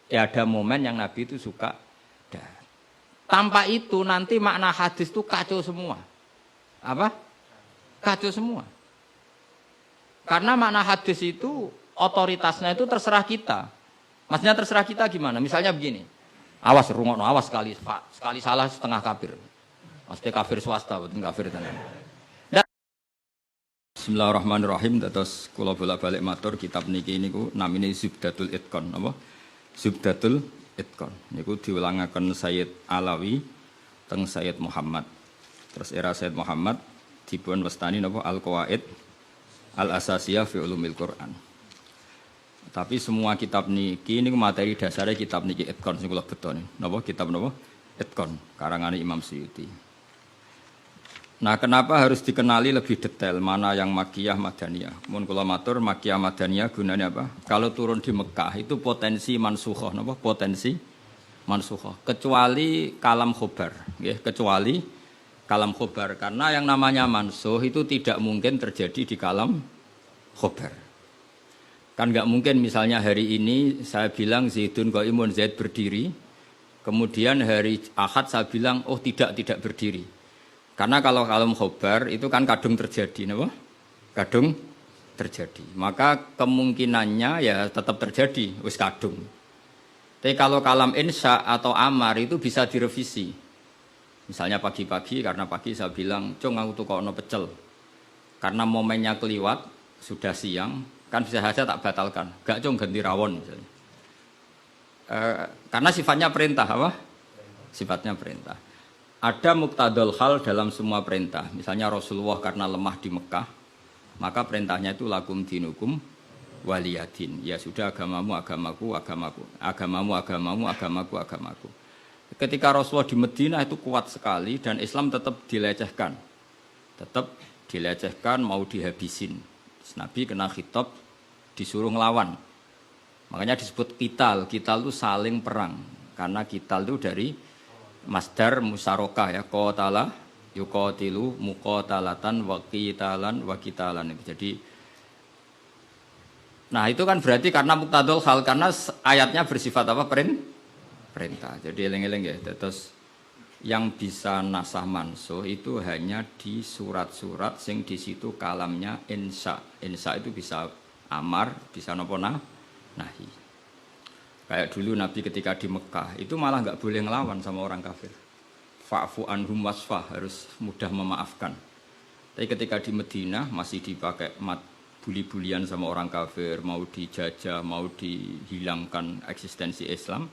Ya ada momen yang Nabi itu suka darat. Tanpa itu nanti makna hadis itu kacau semua. Apa? Kacau semua. Karena makna hadis itu otoritasnya itu terserah kita. Maksudnya terserah kita gimana? Misalnya begini. Awas rungokno, awas sekali salah setengah kafir. Maksudnya kafir swasta, betul kafir tenan. Bismillahirrahmanirrahim. Terus kula bolak-balik matur kitab niki niku namine Zubdatul Itqan, apa? Zubdatul Itqan. Niku diulangaken Sayyid Alawi teng Sayyid Muhammad. Terus era Sayyid Muhammad dipun wastani napa Al-Qawaid Al-Asasiyah fi Ulumil Quran. Tapi semua kitab niki niku materi dasarnya kitab niki Itqan sing kula betoni. Napa kitab napa? Itqan karangane Imam Suyuti. Nah, kenapa harus dikenali lebih detail mana yang Makkiyah Madaniyah? Mun kula matur Makkiyah Madaniyah gunanya apa? Kalau turun di Mekah itu potensi mansukhoh, napa? Potensi mansukhoh. Kecuali kalam khobar, nggih, kecuali kalam khobar karena yang namanya mansuh itu tidak mungkin terjadi di kalam khobar. Kan enggak mungkin misalnya hari ini saya bilang Zaidun qaimun, Zaid berdiri. Kemudian hari Ahad saya bilang oh tidak berdiri. Karena kalau kalam khobar itu kan kadung terjadi, apa? Kadung terjadi. Maka kemungkinannya ya tetap terjadi, wis kadung. Tapi kalau kalam insya atau amar itu bisa direvisi. Misalnya pagi-pagi karena pagi saya bilang, "Cung aku tukokno pecel." Karena momennya keliwat, sudah siang, kan bisa saja tak batalkan. Gak cung ganti rawon misalnya. Karena sifatnya perintah, apa? Sifatnya perintah. Ada muktadul hal dalam semua perintah. Misalnya Rasulullah karena lemah di Mekah, maka perintahnya itu lakum dinukum waliyadin. Ya sudah agamamu agamaku, agamaku. Agamamu agamamu, agamaku agamaku. Ketika Rasulullah di Madinah itu kuat sekali dan Islam tetap dilecehkan. Tetap dilecehkan, mau dihabisin. Nabi kena khitab disuruh ngelawan. Makanya disebut qital. Qital itu saling perang. Karena qital itu dari masdar musarokah ya, qatala yuqatilu muqatalatan wa qitalan wa qitalan. Jadi nah itu kan berarti karena muqtadul hal, karena ayatnya bersifat apa? Perintah. Jadi eling-eling ya. Terus yang bisa nasah mansuh itu hanya di surat-surat sing di situ kalamnya insya. Insya itu bisa amar, bisa napa nahi. Kayak dulu Nabi ketika di Mekah itu malah nggak boleh ngelawan sama orang kafir. Fa'fu anhum wasfah, harus mudah memaafkan. Tapi ketika di Madinah masih dipakai buli-bulian sama orang kafir, mau dijajah, mau dihilangkan eksistensi Islam.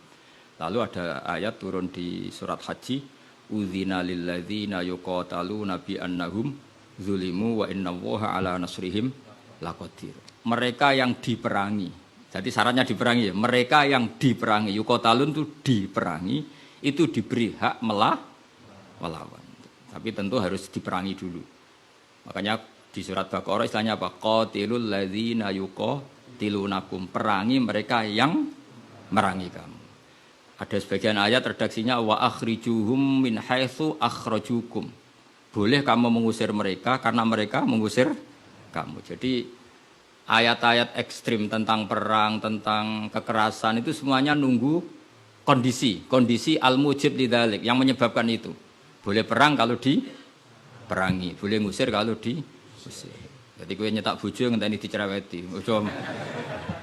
Lalu ada ayat turun di surat Haji, udzina lilladzina yuqataluna bi annahum zulimu wa innallaha ala nasrihim laqadir. Mereka yang diperangi. Jadi syaratnya diperangi ya. Mereka yang diperangi, yuqatalun itu diperangi, itu diberi hak melawan. Tapi tentu harus diperangi dulu. Makanya di surat Baqarah istilahnya apa? Qatilul ladzina yuqatilunakum. Perangi mereka yang merangi kamu. Ada sebagian ayat redaksinya wa akhrijuhum min haitsu akhrajukum. Boleh kamu mengusir mereka karena mereka mengusir kamu. Jadi ayat-ayat ekstrim tentang perang, tentang kekerasan itu semuanya nunggu kondisi al-mujib lidzalik yang menyebabkan itu. Boleh perang kalau diperangi, boleh ngusir kalau diusir. Jadi kowe nyetak bojo ngenteni dicereweti.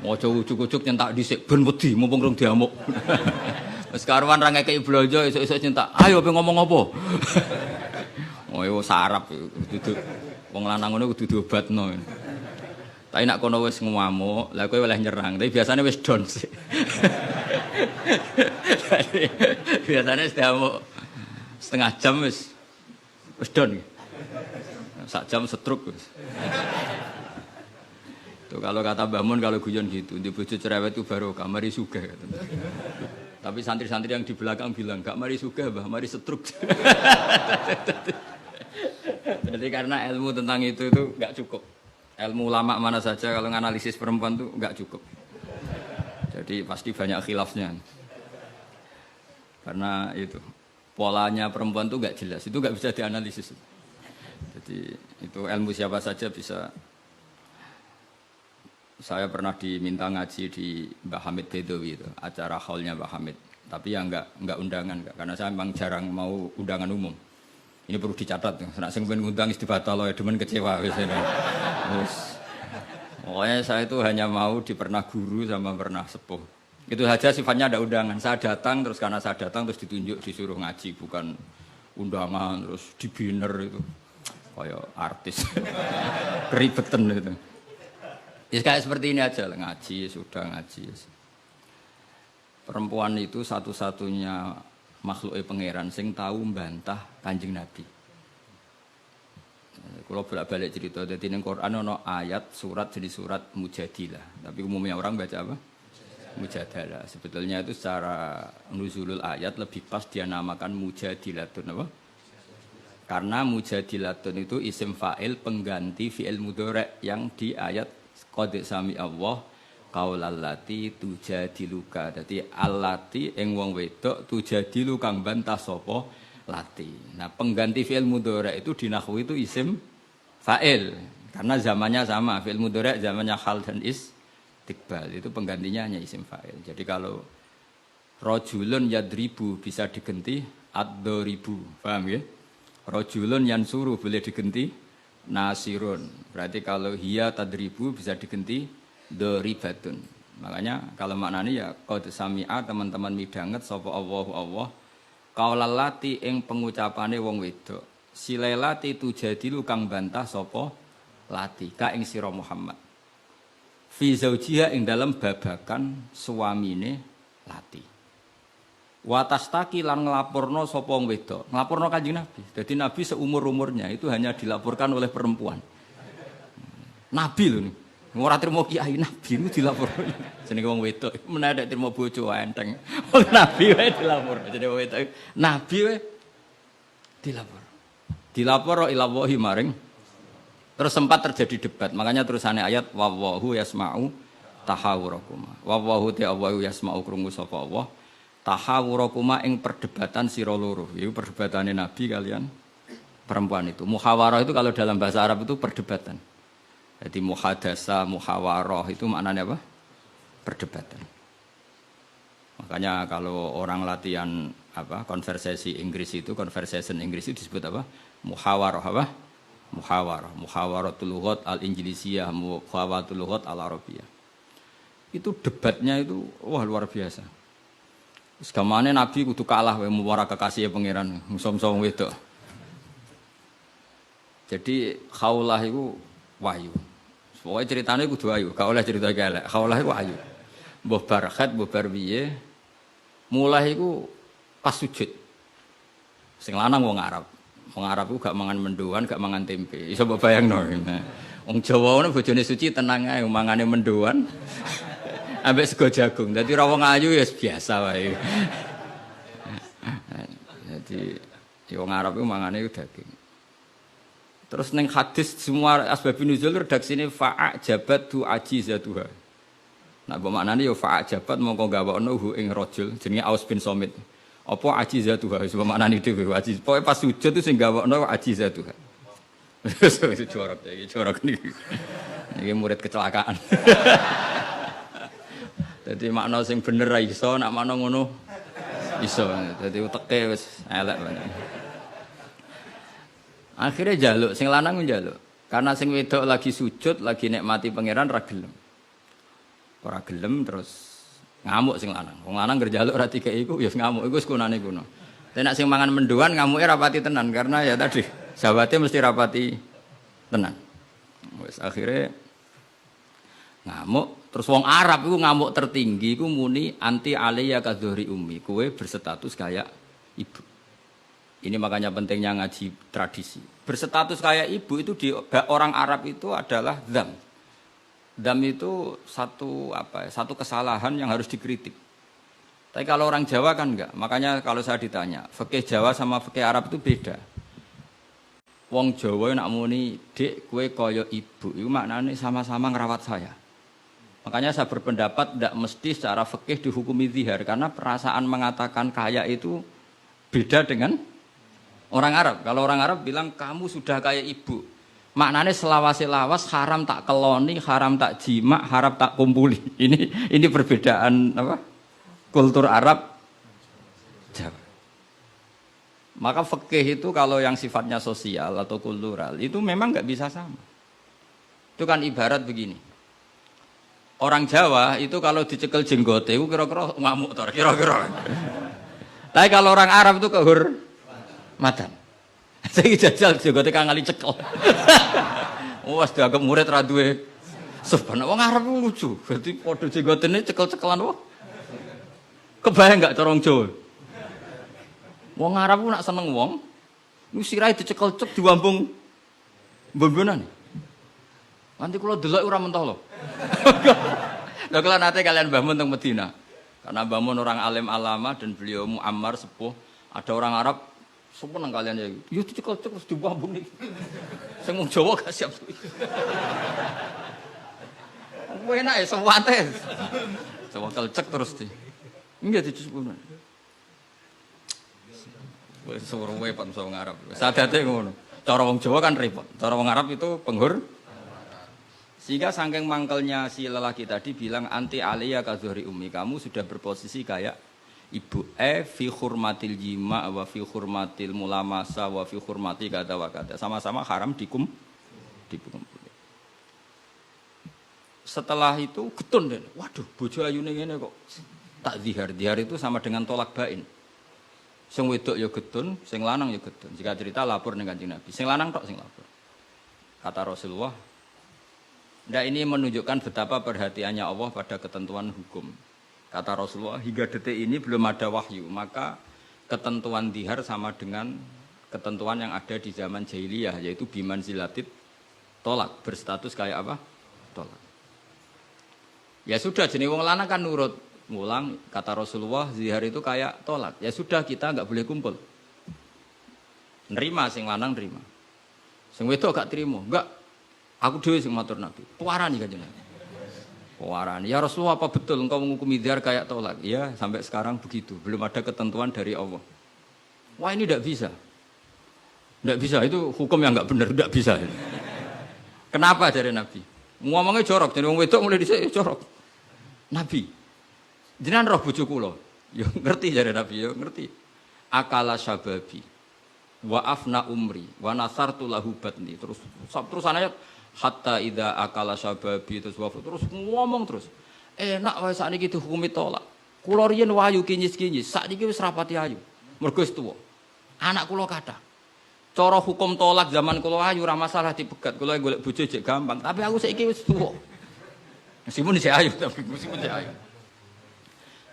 Ojo ujuk-ujuk nyentak dhisik ben wedi mumpung rung diamuk. Wis karuan ra ngekeki blonjo esuk-esuk nyentak. Ayo pe ngomong apa? Oh yo sarap kudu wong lanang ngono kudu diobatno. Tapi nak kono wis ngamuk, lah kowe oleh nyerang. Tapi biasanya wis down sih. Biasanya wis diamuk setengah jam wis down. Sak jam stroke wis. Tuh kalau kata Mbah Mun kalau guyon gitu, di bojo cerewet itu barokah, mari sugih katanya. Tapi santri-santri yang di belakang bilang, "Gak mari sugih, Mbah, mari stroke." Jadi karena ilmu tentang itu enggak cukup. Ilmu ulama mana saja kalau menganalisis perempuan itu enggak cukup. Jadi pasti banyak khilafnya. Karena itu polanya perempuan itu enggak jelas, itu enggak bisa dianalisis. Jadi itu ilmu siapa saja bisa. saya pernah diminta ngaji di Mbah Hamid Bedowi itu, acara haulnya Mbah Hamid. Tapi ya enggak undangan, enggak. Karena saya memang jarang mau undangan umum. Ini perlu dicatat. Nek sing pengen ngundang istibatal ya demen kecewa wis. Pokoknya saya itu hanya mau pernah guru sama pernah sepuh. Itu saja sifatnya ada undangan. Saya datang terus karena saya datang terus ditunjuk disuruh ngaji, bukan undangan terus di banner itu. Kayak artis. Keribetan itu. Ya kayak seperti ini aja lah, ngaji sudah ngaji. Perempuan itu satu-satunya makhluk pangeran sing tahu membantah Kanjeng Nabi. Kalau bolak-balik cerita, jadi ning Quran ono ayat surat jadi surat Mujadilah. Tapi umumnya orang baca apa? Mujadalah. Sebetulnya itu secara nuzulul ayat lebih pas dia namakan Mujadilatun apa? Karena Mujadilatun itu isim fa'il pengganti fi'il mudhari' yang di ayat qad sami Allah qaulallati tujadiluka. Dadi allati ing wong wedok tujadilu kang bantah sapa lati. Nah, pengganti fi'il mudhari' itu di nahwu itu isim fa'il karena zamannya sama. Fi'il mudhari' zamannya hal dan istiqbal. Itu penggantinya hanya isim fa'il. Jadi kalau rajulun yadribu bisa diganti ad-daribu. Paham ya? Rajulun yansuru boleh diganti nasirun. Berarti kalau hiya tadribu bisa diganti doribatun. Makanya kalau maknanya ya qad sami'a teman-teman midanget sapa Allahu Allah qaulallati ing pengucapane wong wedok. Silailati tujadilu kang bantah sapa lati ka ing sira Muhammad. Fi zaujiha ing dalam babakan suamine lati. Watastaki lan nglaporno sapa wong wedok. Nglaporno Kanjeng Nabi. Jadi Nabi seumur-umurnya itu hanya dilaporkan oleh perempuan. Nabi lho nih. Ora trimo kiai Nabi itu dilaporno. Jenenge wong wedok menawa trimo bojo enteng. Wong Nabi wae dilaporno. Jenenge wong wedok Nabi wae dilapor. Dilapor ila wahi maring. Terus sempat terjadi debat. Makanya terusannya ayat wallahu yasma'u tahawurakum. Wallahu ta'awu yasma'u krungu sapa Allah. Tahawurakuma ing perdebatan sira loro. Itu perdebatane Nabi kalian perempuan itu. Muhawarah itu kalau dalam bahasa Arab itu perdebatan. Jadi muhadasa, muhawarah itu maknanya apa? Perdebatan. Makanya kalau orang latihan apa? Konversasi Inggris itu, conversation Inggris itu disebut apa? Muhawarah apa? Muhawarah. Muhawaratul lughat al-Injlisiyah, muhawaratul lughat al-Arabiyah. Itu debatnya itu wah luar biasa. Segamane Nabi kudu kalah wae muwara kekasih pangeran, musom-som wedok. Jadi khaulah iku wahyu. Pokoke ceritane kudu wahyu, gak oleh cerita elek. Khaulah iku wahyu. Mbah Barkhat, mbah Barbiye mulai iku pas sujud. Sing lanang wong Arab. Wong Arab iku gak mangan mendoan, gak mangan tempe. Iso mbok bayangno. Wong Jawa ngono bojone suci tenang ae mangane mendoan. Ambek sego jagung. Dadi ra wong ayu ya biasa wae. Jadi wong Arab iku mangane daging. Terus ning hadis semua asbabun nuzul redaksine fa'a jabat tu ajizatuha. Nah, mbok maknane ya fa'a jabat mongko gawakno hu ing rajul jenenge Aus bin Somit. Apa ajizatuha wis maknane dhewe ajiz. Pokoke pas sujud itu sing gawakno ajizatuha. Wis jorok iki, jorok niki. Iki murid kecelakaan. Jadi makna sing bener ra iso, nak makna ngono iso. Jadi uteke wis elek banget. Akhirnya njaluk, sing lanang njaluk. Karena sing wedok lagi sujud, lagi nikmati pangeran ra gelem. Ora gelem terus ngamuk sing lanang. Wong lanang ngerjaluk ra dikeki iku ya ngamuk, iku wis kunane kuno. Tapi nek sing mangan mendoan ngamuke rapati tenan karena ya tadi sahabate mesti rapati tenan. Wis akhirnya ngamuk. Terus wong Arab itu ngamuk tertinggi itu muni anti alaiya kadhuri ummi. Kowe berstatus kayak ibu. Ini makanya pentingnya ngaji tradisi. Berstatus kayak ibu itu di orang Arab itu adalah dzam. Dzam itu satu kesalahan yang harus dikritik. Tapi kalau orang Jawa kan enggak. Makanya kalau saya ditanya, fikih Jawa sama fikih Arab itu beda. Wong Jawa nak muni, "Dik, kowe kaya ibu." Itu maknanya sama-sama ngerawat saya. Makanya saya berpendapat tidak mesti secara fikih dihukumi zihar karena perasaan mengatakan kaya itu beda dengan orang Arab. Kalau orang Arab bilang kamu sudah kayak ibu, Maknanya selawas-lawas haram tak keloni, haram tak jima, haram tak kumpuli. Ini perbedaan apa? Kultur Arab Jawa. Maka fikih itu kalau yang sifatnya sosial atau kultural itu memang nggak bisa sama. Itu kan ibarat begini. Orang Jawa itu kalau dicekel jenggote itu kira-kira ngamuk tor, kira-kira. Tapi kalau orang Arab itu kehormatan. Saya jajal jenggote kang ngali cekel. Wes dianggap murid ra duwe sopan. Wong Arab lucu. Dadi padha jenggotene cekel-cekelan wae. Kebayang enggak cara wong Jawa? Wong Arab ku nak seneng wong, niku sirahe dicekel-cek diwambung mbon-mbonan. Nanti kula delok ora mentah lho. Lha kula nate kalian Mbah Mun teng Medina. Karena Mbah Mun orang alim alama dan beliau muammar sepuh, ada orang Arab seneng kalian ya. Yo dicekel-cek terus diwambung niki. Sing wong Jawa gak siap. Kowe enak ya sewate. Sewakel cek terus di. Enggak dicucup. Wis suruh wae Pak wong Arab. Sadate ngono. Cara wong Jawa kan repot. Cara wong Arab itu sehingga saking mangkelnya si lelaki tadi bilang anti aliyah ka zuhri ummi, kamu sudah berposisi kayak ibu fi hurmatil jima wa fi hurmatil mulamasa wa fi hurmati kata wa kata. Sama-sama haram dikumpul. Setelah itu getun deh. Waduh, bojo ayune ngene kok tak zihar. Zihar itu sama dengan tolak bain. Sing wedok ya getun, sing lanang ya getun. Jika cerita lapor ning Kanjeng Nabi. Sing lanang tok sing lapor. Kata Rasulullah, nah ini menunjukkan betapa perhatiannya Allah pada ketentuan hukum. Kata Rasulullah, hingga detik ini belum ada wahyu, maka ketentuan dihar sama dengan ketentuan yang ada di zaman jahiliyah, yaitu biman zilatit tolak, berstatus kayak apa? Tolak. Ya sudah, jenis wong lanang kan nurut. Ngulang, kata Rasulullah, zihar itu kayak tolak. Ya sudah, kita nggak boleh kumpul. Nerima, sing lanang nerima. Sing wedok gak terima, enggak. Aku dhewe sing matur Nabi. Puarani Kanjeng Nabi. Puarani. Ya Rasulullah, apa betul engkau menghukumi zihar kayak tolak? Ya, sampai sekarang begitu. Belum ada ketentuan dari Allah. Wah, ini tidak bisa. Tidak bisa, itu hukum yang enggak benar, tidak bisa. Kenapa dari Nabi? Ngomongnya jorok, jadi wong wedok mulai dhisik jorok. Nabi, jenengan roh bojo kula. Ya ngerti jare Nabi, ya ngerti. Akala syababi wa afna umri wa nasartu lahu batni. Terus ayat hatta idza akala syababi terus ngomong terus. Enak wae sakniki dihukumi tolak. Kula riyen wayu kinyis-kinyis, sakniki wis rapati ayu. Mergo wis tuwa. Anak kula kathah. Cara hukum tolak zaman kula ayu ora masalah dipegat. Kula golek bojo jek gampang, tapi aku saiki wis tuwa. Meskipun isih ayu, tapi meskipun isih ayu.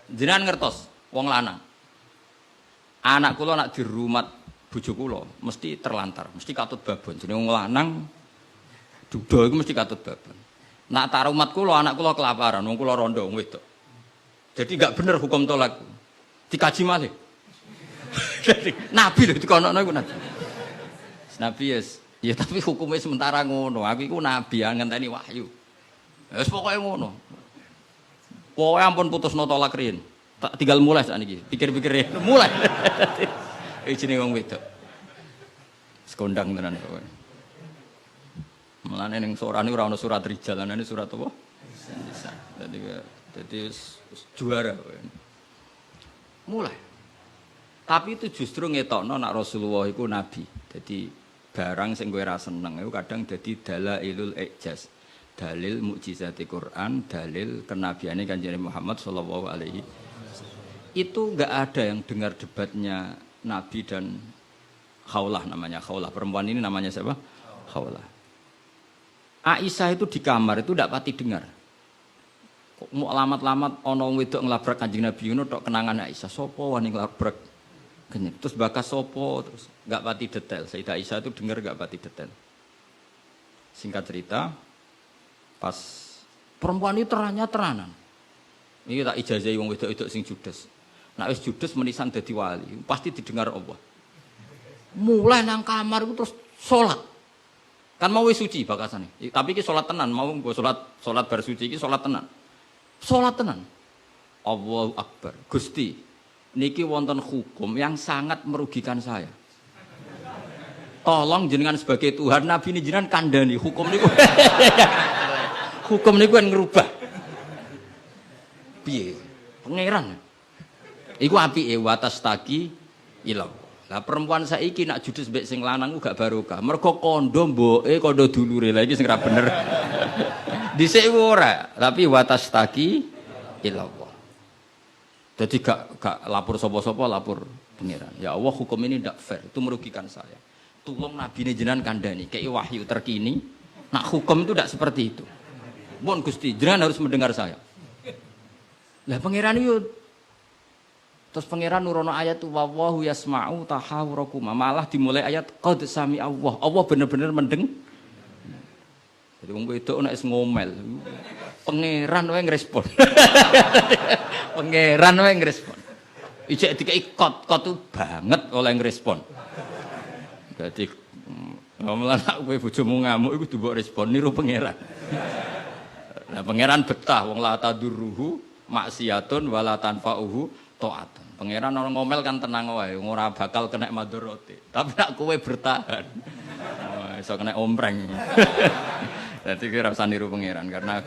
Jenengan ngertos wong lanang. Anak kula nak dirumat bojo kula mesti terlantar, mesti katut babon. Jenenge wong lanang duda iku mesti katut babon. Nak tak rumat kula anak kula kelaparan, wong kula rondo wong wedok. Jadi enggak bener hukum tolak. Dikaji malih. Jadi Nabi lho dikono iku Nabi. Nabi ya tapi hukumnya sementara ngono. Aku iku nabi ngenteni wahyu. Wis pokoke ngono. Pokoke ampun putusno tolak riyen. Tak tinggal mulai sakniki. Pikir-pikir mulai. Jenenge wong wedok. Sekondang tenan pokoke. Mulane ning sorane ora ana surat rijal, ana surat apa? Jadi juara. Mulai. Tapi itu justru ngetokno nak Rasulullah iku nabi. Jadi barang sing kowe ra seneng iku kadang dadi dalailul ijaz. Dalil mukjizati Quran, dalil kenabiane Kanjeng Muhammad sallallahu alaihi wasallam. Itu enggak ada yang dengar debatnya Nabi dan Khawlah namanya. Khawlah perempuan ini namanya siapa? Khawlah. Aisyah itu di kamar itu ndak pati dengar. Kok mau alamat-alamat ana wong wedok nglabrak Kanjeng Nabi ngono tok kenangan Aisyah. Sopo wani nglabrak? Terus bakas sopo terus enggak pati detail. Sayyidah Aisyah itu dengar enggak pati detail. Singkat cerita, pas perempuan itu teranan. Ini tak ijazahi wong wedok-wedok sing judes. Nek wis judes menisan dadi wali, pasti didengar Allah. Mulai nang kamar itu terus salat. Kan mau wis suci bakasane. Tapi iki salat tenan, mau nggo salat bar suci iki salat tenan. Salat tenan. Allahu Akbar. Gusti, niki wonten hukum yang sangat merugikan saya. tolong jenengan sebagai Tuhan, Nabi ini jenengan kandani hukum niku. Hukum niku kan ngerubah. Piye? Pangeran. Iku apike watas taki ilau. Lah perempuan saiki nak judes mbek sing lanang ku gak barokah. Mergo kondo mboke kondo dulure. Lah iki sing ra bener. Dhisik ora, tapi watas taki ilau. Jadi gak lapor sapa-sapa, lapor pangeran. Ya Allah, hukum ini tidak fair, itu merugikan saya. Tolong Nabi ini jenengan kandhani, kayak wahyu terkini. Nak hukum itu tidak seperti itu. Mohon Gusti, jenengan harus mendengar saya. Lah pangeran itu, terus pangeran nurono ayat tu wallahu yasma'u tahawurakuma. Malah dimulai ayat qad sami Allah. Allah benar-benar mendeng. Jadi wong wedok nek ngomel. Pangeran wae ngrespon. Pangeran wae ngrespon. Ijek dikei kot tu banget oleh ngrespon. Dadi ngomong anak kowe bojomu ngamuk iku mbok respon niru pangeran. Nah pangeran betah wong la tadurruhu maksiatun wala tanfa'uhu taatun. Pangeran orang ngomel kan tenang wae, ora bakal kena madharate. Tapi nek kowe bertahan iso kena ompreng. Dadi kira usah niru pangeran karena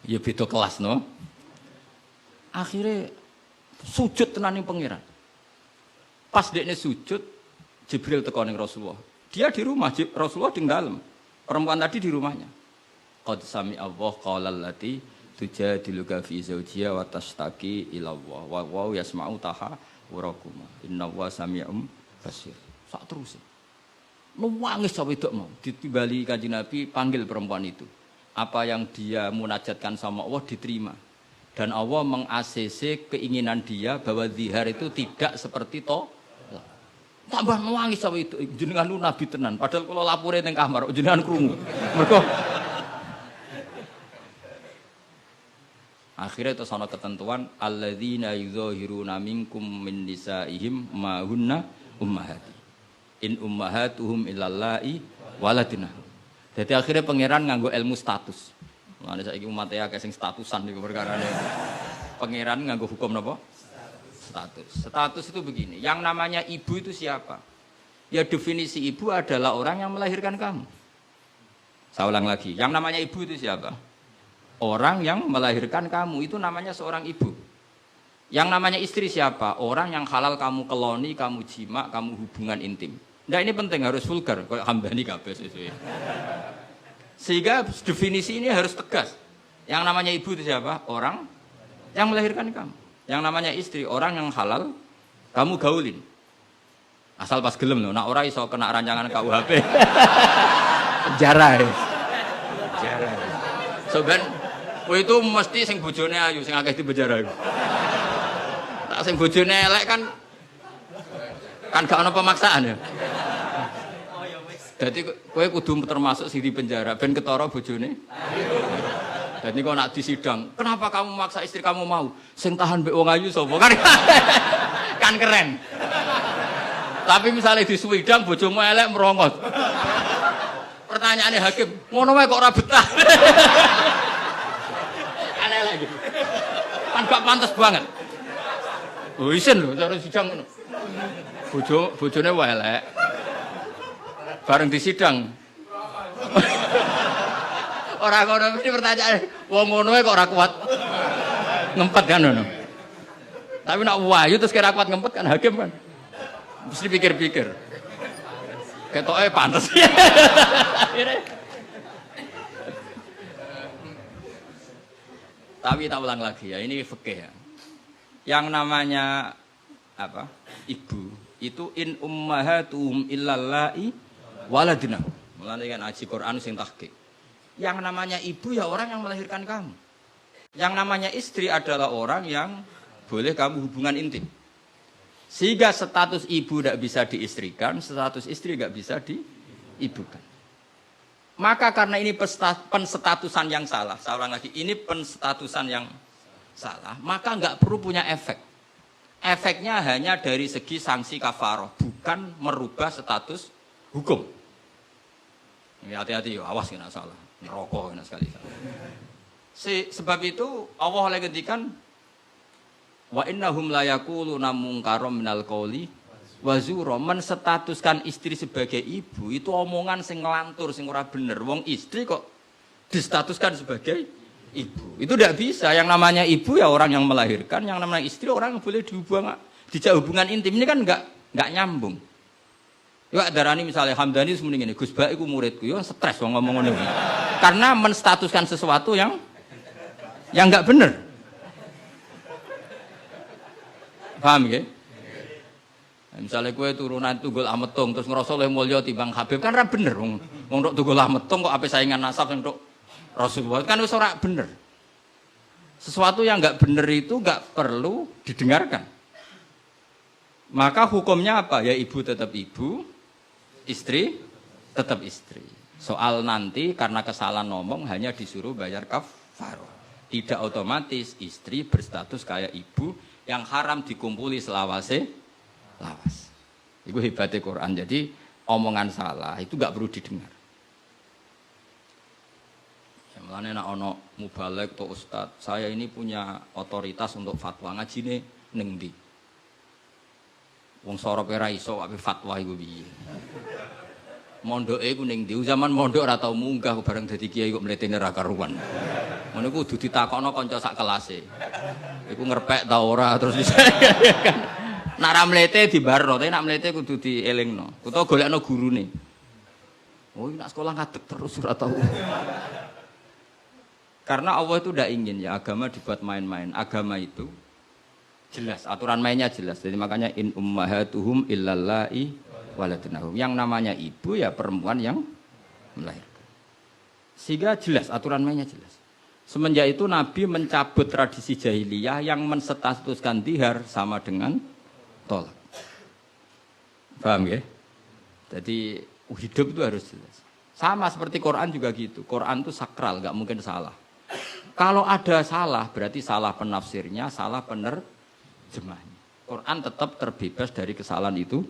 ya beda kelas no. Akhirnya sujud tenan ning pangeran. Pas dekne sujud, Jibril teko ning Rasulullah. Dia di rumah, Rasulullah di dalam. Perempuan tadi di rumahnya. Qad sami Allah qala allati tujadiluka fi zawjiha wa tashtaki ila Allah wa wa yasma'u tahawurakuma. Innallaha sami'un basir. Sak terus. Nangis sampe wedok mau ditimbali Kanjeng Nabi panggil perempuan itu. Apa yang dia munajatkan sama Allah diterima. Dan Allah meng-ACC keinginan dia bahwa zihar itu tidak seperti to. Tambah nangis sampe itu jenengan lu nabi tenan. Padahal kalau lapore ning kamar jenengan krungu. Mergo akhirnya itu ana ketentuan alladzina yuzahiruna minkum min nisaihim ma hunna ummahati. In ummahatuhum illallahi waladina. Jadi akhirnya pangeran nganggo ilmu status. Mulane saiki umat ya kayak sing statusan niku perkarane. Pangeran nganggo hukum napa? Status. Status itu begini, yang namanya ibu itu siapa? Ya definisi ibu adalah orang yang melahirkan kamu. Saya ulang lagi, yang namanya ibu itu siapa? Orang yang melahirkan kamu itu namanya seorang ibu. Yang namanya istri siapa? Orang yang halal kamu keloni, kamu jima, kamu hubungan intim. Nah ini penting harus vulgar, kayak hambani kabeh sesuai. Sehingga definisi ini harus tegas. Yang namanya ibu itu siapa? Orang yang melahirkan kamu. Yang namanya istri, orang yang halal kamu gaulin. Asal pas gelem loh, nak ora iso kena rancangan KUHP. Penjara. Penjara. So ben itu mesti sing bojone ayu, sing akeh di penjara. Tak sing bojone elek kan gak ana pemaksaan ya. Jadi kowe kudu termasuk sing di penjara ben ketara bojone. Jadi kok nak disidang, kenapa kamu maksa istri kamu mau? Sing tahan mbek wong ayu sapa? Kan keren. Tapi misalnya di swidang bojomu elek merongos. Pertanyaannya hakim, ngono wae kok ora betah. Kan elek gitu. Kan gak pantas banget. Oh isin lho cara sidang ngono. Bojone wae elek. Bareng di sidang. Orang ngono mesti pertanyaan, wong ngono kok ora kuat ngempet kan ngono. Tapi nak wahyu terus kira kuat ngempet kan hakim kan. Mesti pikir-pikir. Ketoke pantes. Tapi tak ulang lagi ya, ini fikih ya. Yang namanya apa? Ibu itu in ummahatuhum illallahi waladina. Mulane kan aji Quran sing tahqiq. Yang namanya ibu ya orang yang melahirkan kamu. Yang namanya istri adalah orang yang boleh kamu hubungan intim. Sehingga status ibu tidak bisa diistrikan, status istri tidak bisa diibukan. Maka karena ini penstatusan yang salah, saya ulang lagi, ini penstatusan yang salah, maka nggak perlu punya efek. Efeknya hanya dari segi sanksi kafaroh, bukan merubah status hukum. Hati-hati, awas kena salah. Neraka enak sekali. Sebab itu Allah lagi ngendikan wa innahum la yaquluna munkaram minal qauli Wazura menstatuskan istri sebagai ibu itu omongan sing ngelantur sing ora bener. Wong istri kok distatuskan sebagai ibu. Itu tidak bisa. Yang namanya ibu ya orang yang melahirkan, yang namanya istri orang yang boleh dijak hubungan intim. Ini kan enggak nyambung. Ya darani misalnya Hamdani semuanya ngene, Gus Bak iku muridku, yo stres wong ngomong ngono. Karena menstatuskan sesuatu yang enggak bener. Paham ya? Misalnya kue turunan Tunggul Ametung terus ngerasa oleh mulya timbang Habib kan ra bener wong tok Tunggul Ametung kok ape saingan nasab untuk Rasulullah kan wis ora bener. Sesuatu yang enggak bener itu enggak perlu didengarkan. Maka hukumnya apa? Ya ibu tetap ibu, istri tetap istri. Soal nanti karena kesalahan ngomong hanya disuruh bayar kafarah. Tidak otomatis istri berstatus kayak ibu yang haram dikumpuli selawase lawas. Itu hebatnya Quran. Jadi omongan salah itu gak perlu didengar. Ya, mulane nek ana mubalek atau ustaz, saya ini punya otoritas untuk fatwa ngajine ning ndi. Wong sorope ra iso ape fatwa iku piye. Mondoke iku ning ndi? Zaman mondok ora tau munggah bareng dadi kiai kok mletene ra karuan. Ngono iku kudu ditakokno kanca sak kelase. Iku ngerpek ta ora terus kan. Nak ra mlete dibarno, tapi nak mlete kudu dielingno. Utawa golekno gurune. Oh, nak sekolah ngadeg terus ora tau. Karena Allah itu tidak ingin ya agama dibuat main-main. Agama itu jelas, aturan mainnya jelas. Jadi makanya in ummahatuhum illallai waladunahum. Yang namanya ibu ya perempuan yang melahirkan. Sehingga jelas, aturan mainnya jelas. Semenjak itu Nabi mencabut tradisi jahiliyah yang menstatuskan dihar sama dengan tolak. Paham ya? Jadi hidup itu harus jelas. Sama seperti Quran juga gitu. Quran itu sakral, nggak mungkin salah. Kalau ada salah, berarti salah penafsirnya, salah penerjemahnya. Quran tetap terbebas dari kesalahan itu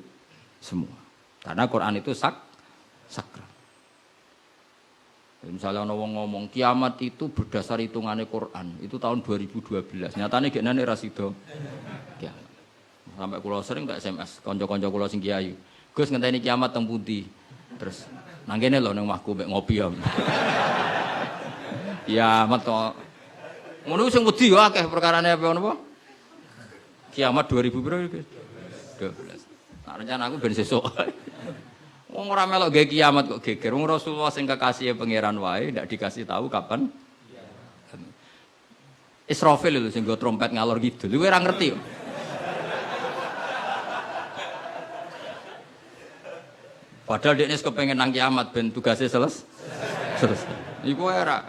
semua. Karena Quran itu sakral. Misalnya orang ngomong kiamat itu berdasar hitungannya Quran. Itu tahun 2012. Nyatanya genane rasido kiamat. Sampai kula sering tak SMS kanca-kanca kula sing kiai. Gus ngenteni kiamat teng pundi? Terus nang kene lho ning omahku mek ngopi ya. Kiamat kok. Ngono sing wedi yo akeh perkarane apa napa? Kiamat 2000 piro iki? 12. Nah, rencana aku ben sesuk. Wong ora melok gawe kiamat kok geger. Wong Rasulullah sing kekasih pangeran wae ndak dikasih tahu kapan. Israfil lho sing nggo trompet ngalor kidul. Kowe ora ngerti kok. Padahal dia kepengen nang kiamat ben tugasnya selesai. Iku era.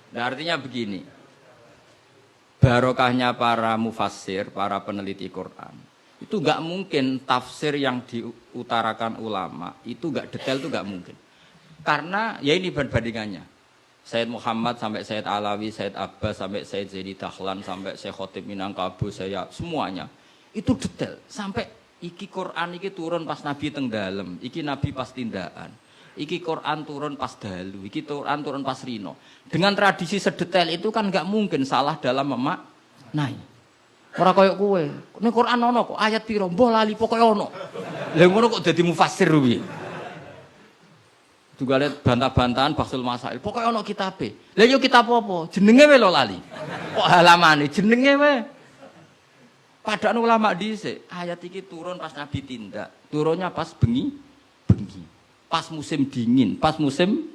Nah, artinya begini. Barokahnya para mufassir, para peneliti Quran. Itu enggak mungkin tafsir yang diutarakan ulama itu enggak detail, itu enggak mungkin. Karena ya ini perbandingannya. Sayyid Muhammad sampai Sayyid Alawi, Sayyid Abbas sampai Sayyid Zaidi Dahlan sampai Syekh Khotib Minangkabau, saya semuanya itu detail sampai iki Quran iki turun pas Nabi teng dalem, iki Nabi pas tindakan. Iki Quran turun pas dalu, iki Quran turun pas rino. Dengan tradisi sedetail itu kan enggak mungkin salah dalam memaknai. Ora koyo kowe. Ning Quran ono kok ayat piro? Mbah lali pokoke ono. Lah ngono kok dadi mufassir piye? Juga lihat bantah-bantahan Bahsul Masail. Pokoke ono kitabe. Lah yo kitab apa? Jenenge wae lho lali. Kok halamane jenenge wae. Padahal ulama dhisik, ayat iki turun pas Nabi tindak. Turunnya pas bengi. Pas musim dingin, pas musim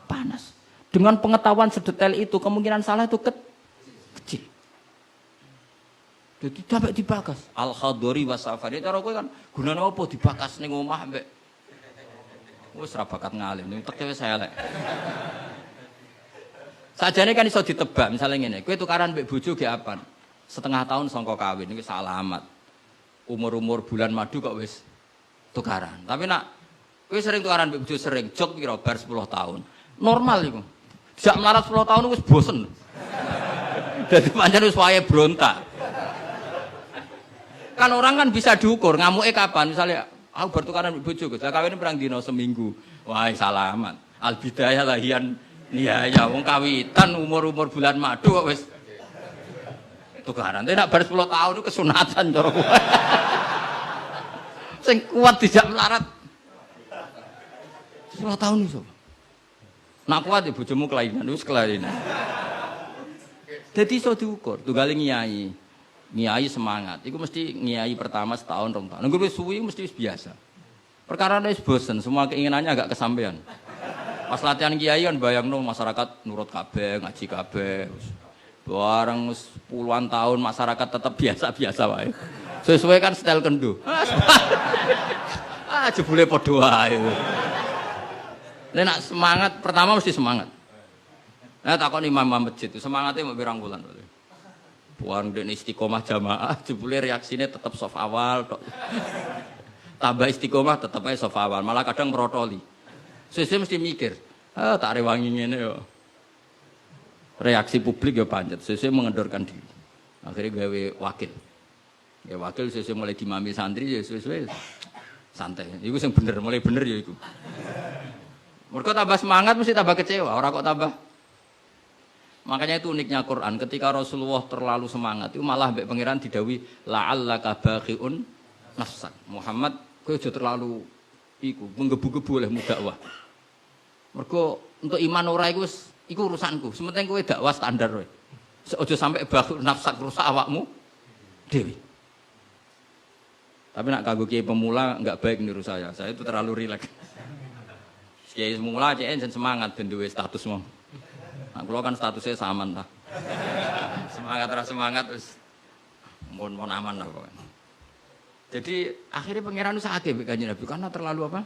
panas. Dengan pengetahuan sedetail itu, kemungkinan salah itu kecil. Jadi sampai dibakas. Al-Khadori wa Safari. Cara kowe kan gunane apa dibakas ning omah mbek. Wis ra bakat ngalim, ning teke wis elek. Sajane kan iso ditebak, misalnya ngene, kowe tukaran mbek bojo ge apan? Setengah tahun sangka kawin iki salamat. Umur-umur bulan madu kok wis tukaran. Tapi nak kowe sering tukaran mbek bojo sering jog pira bar 10 tahun. Normal iku. Jak melarat 10 tahun wis bosen. Dadi pancen wis wayahe brontak. Kan orang kan bisa diukur ngamuke kapan. Misalnya aku bertukaran mbek bojo, Gus. Lah kawin perang dina seminggu. Wah, salamat. Al bidayah lahian ya wong kawitan umur-umur bulan madu kok wis tukaran. Tapi nak bar 10 tahun itu kesunatan cara kowe. Sing kuat dijak melarat. 10 tahun iso. Nak kuat ya bojomu kelainan, wis kelainan. Jadi iso diukur, tunggale nyai. Nyai semangat. Iku mesti nyai pertama setahun 2 tahun. Nunggu wis suwi mesti wis biasa. Perkara wis bosen, semua keinginannya agak kesampaian. Pas latihan kiai kan bayangno masyarakat nurut kabeh, ngaji kabeh. Bareng puluhan tahun masyarakat tetap biasa-biasa wae. Sesuai kan style kendo. Jebule padha wae. Nek semangat pertama mesti semangat. Nah takon imam masjid itu semangatnya mau pirang bulan. Buang den istiqomah jamaah, jebule reaksine tetap soft awal tok. Tambah istiqomah tetep ae soft awal, malah kadang merotoli. Sesuk mesti mikir, tak rewangi ngene yo. Reaksi publik ya pancet, sesuk mengendorkan diri. Akhirnya gawe wakil. Ya wakil sesuk mulai dimami santri ya sesuai santai. Iku sing bener, mulai bener ya iku. Mergo tambah semangat mesti tambah kecewa, ora kok tambah. Makanya itu uniknya Quran, ketika Rasulullah terlalu semangat itu malah mbek pangeran didhawuhi la'allaka baqiun nafsak. Muhammad kowe aja terlalu iku menggebu-gebu oleh dakwah. Mergo untuk iman ora iku wis iku urusanku. Sementing kowe dakwah standar wae. Aja sampai baqiun nafsak rusak awakmu dhewe. Tapi nak kanggo kiai pemula enggak baik niru saya. Saya itu terlalu rileks. Kiai pemula cek semangat ben duwe status mong. Nah, kalau kan statusnya saman lah. Semangat terus mohon aman lah pokoknya. Jadi akhirnya pangeran itu sakit kanjeng Nabi karena terlalu apa?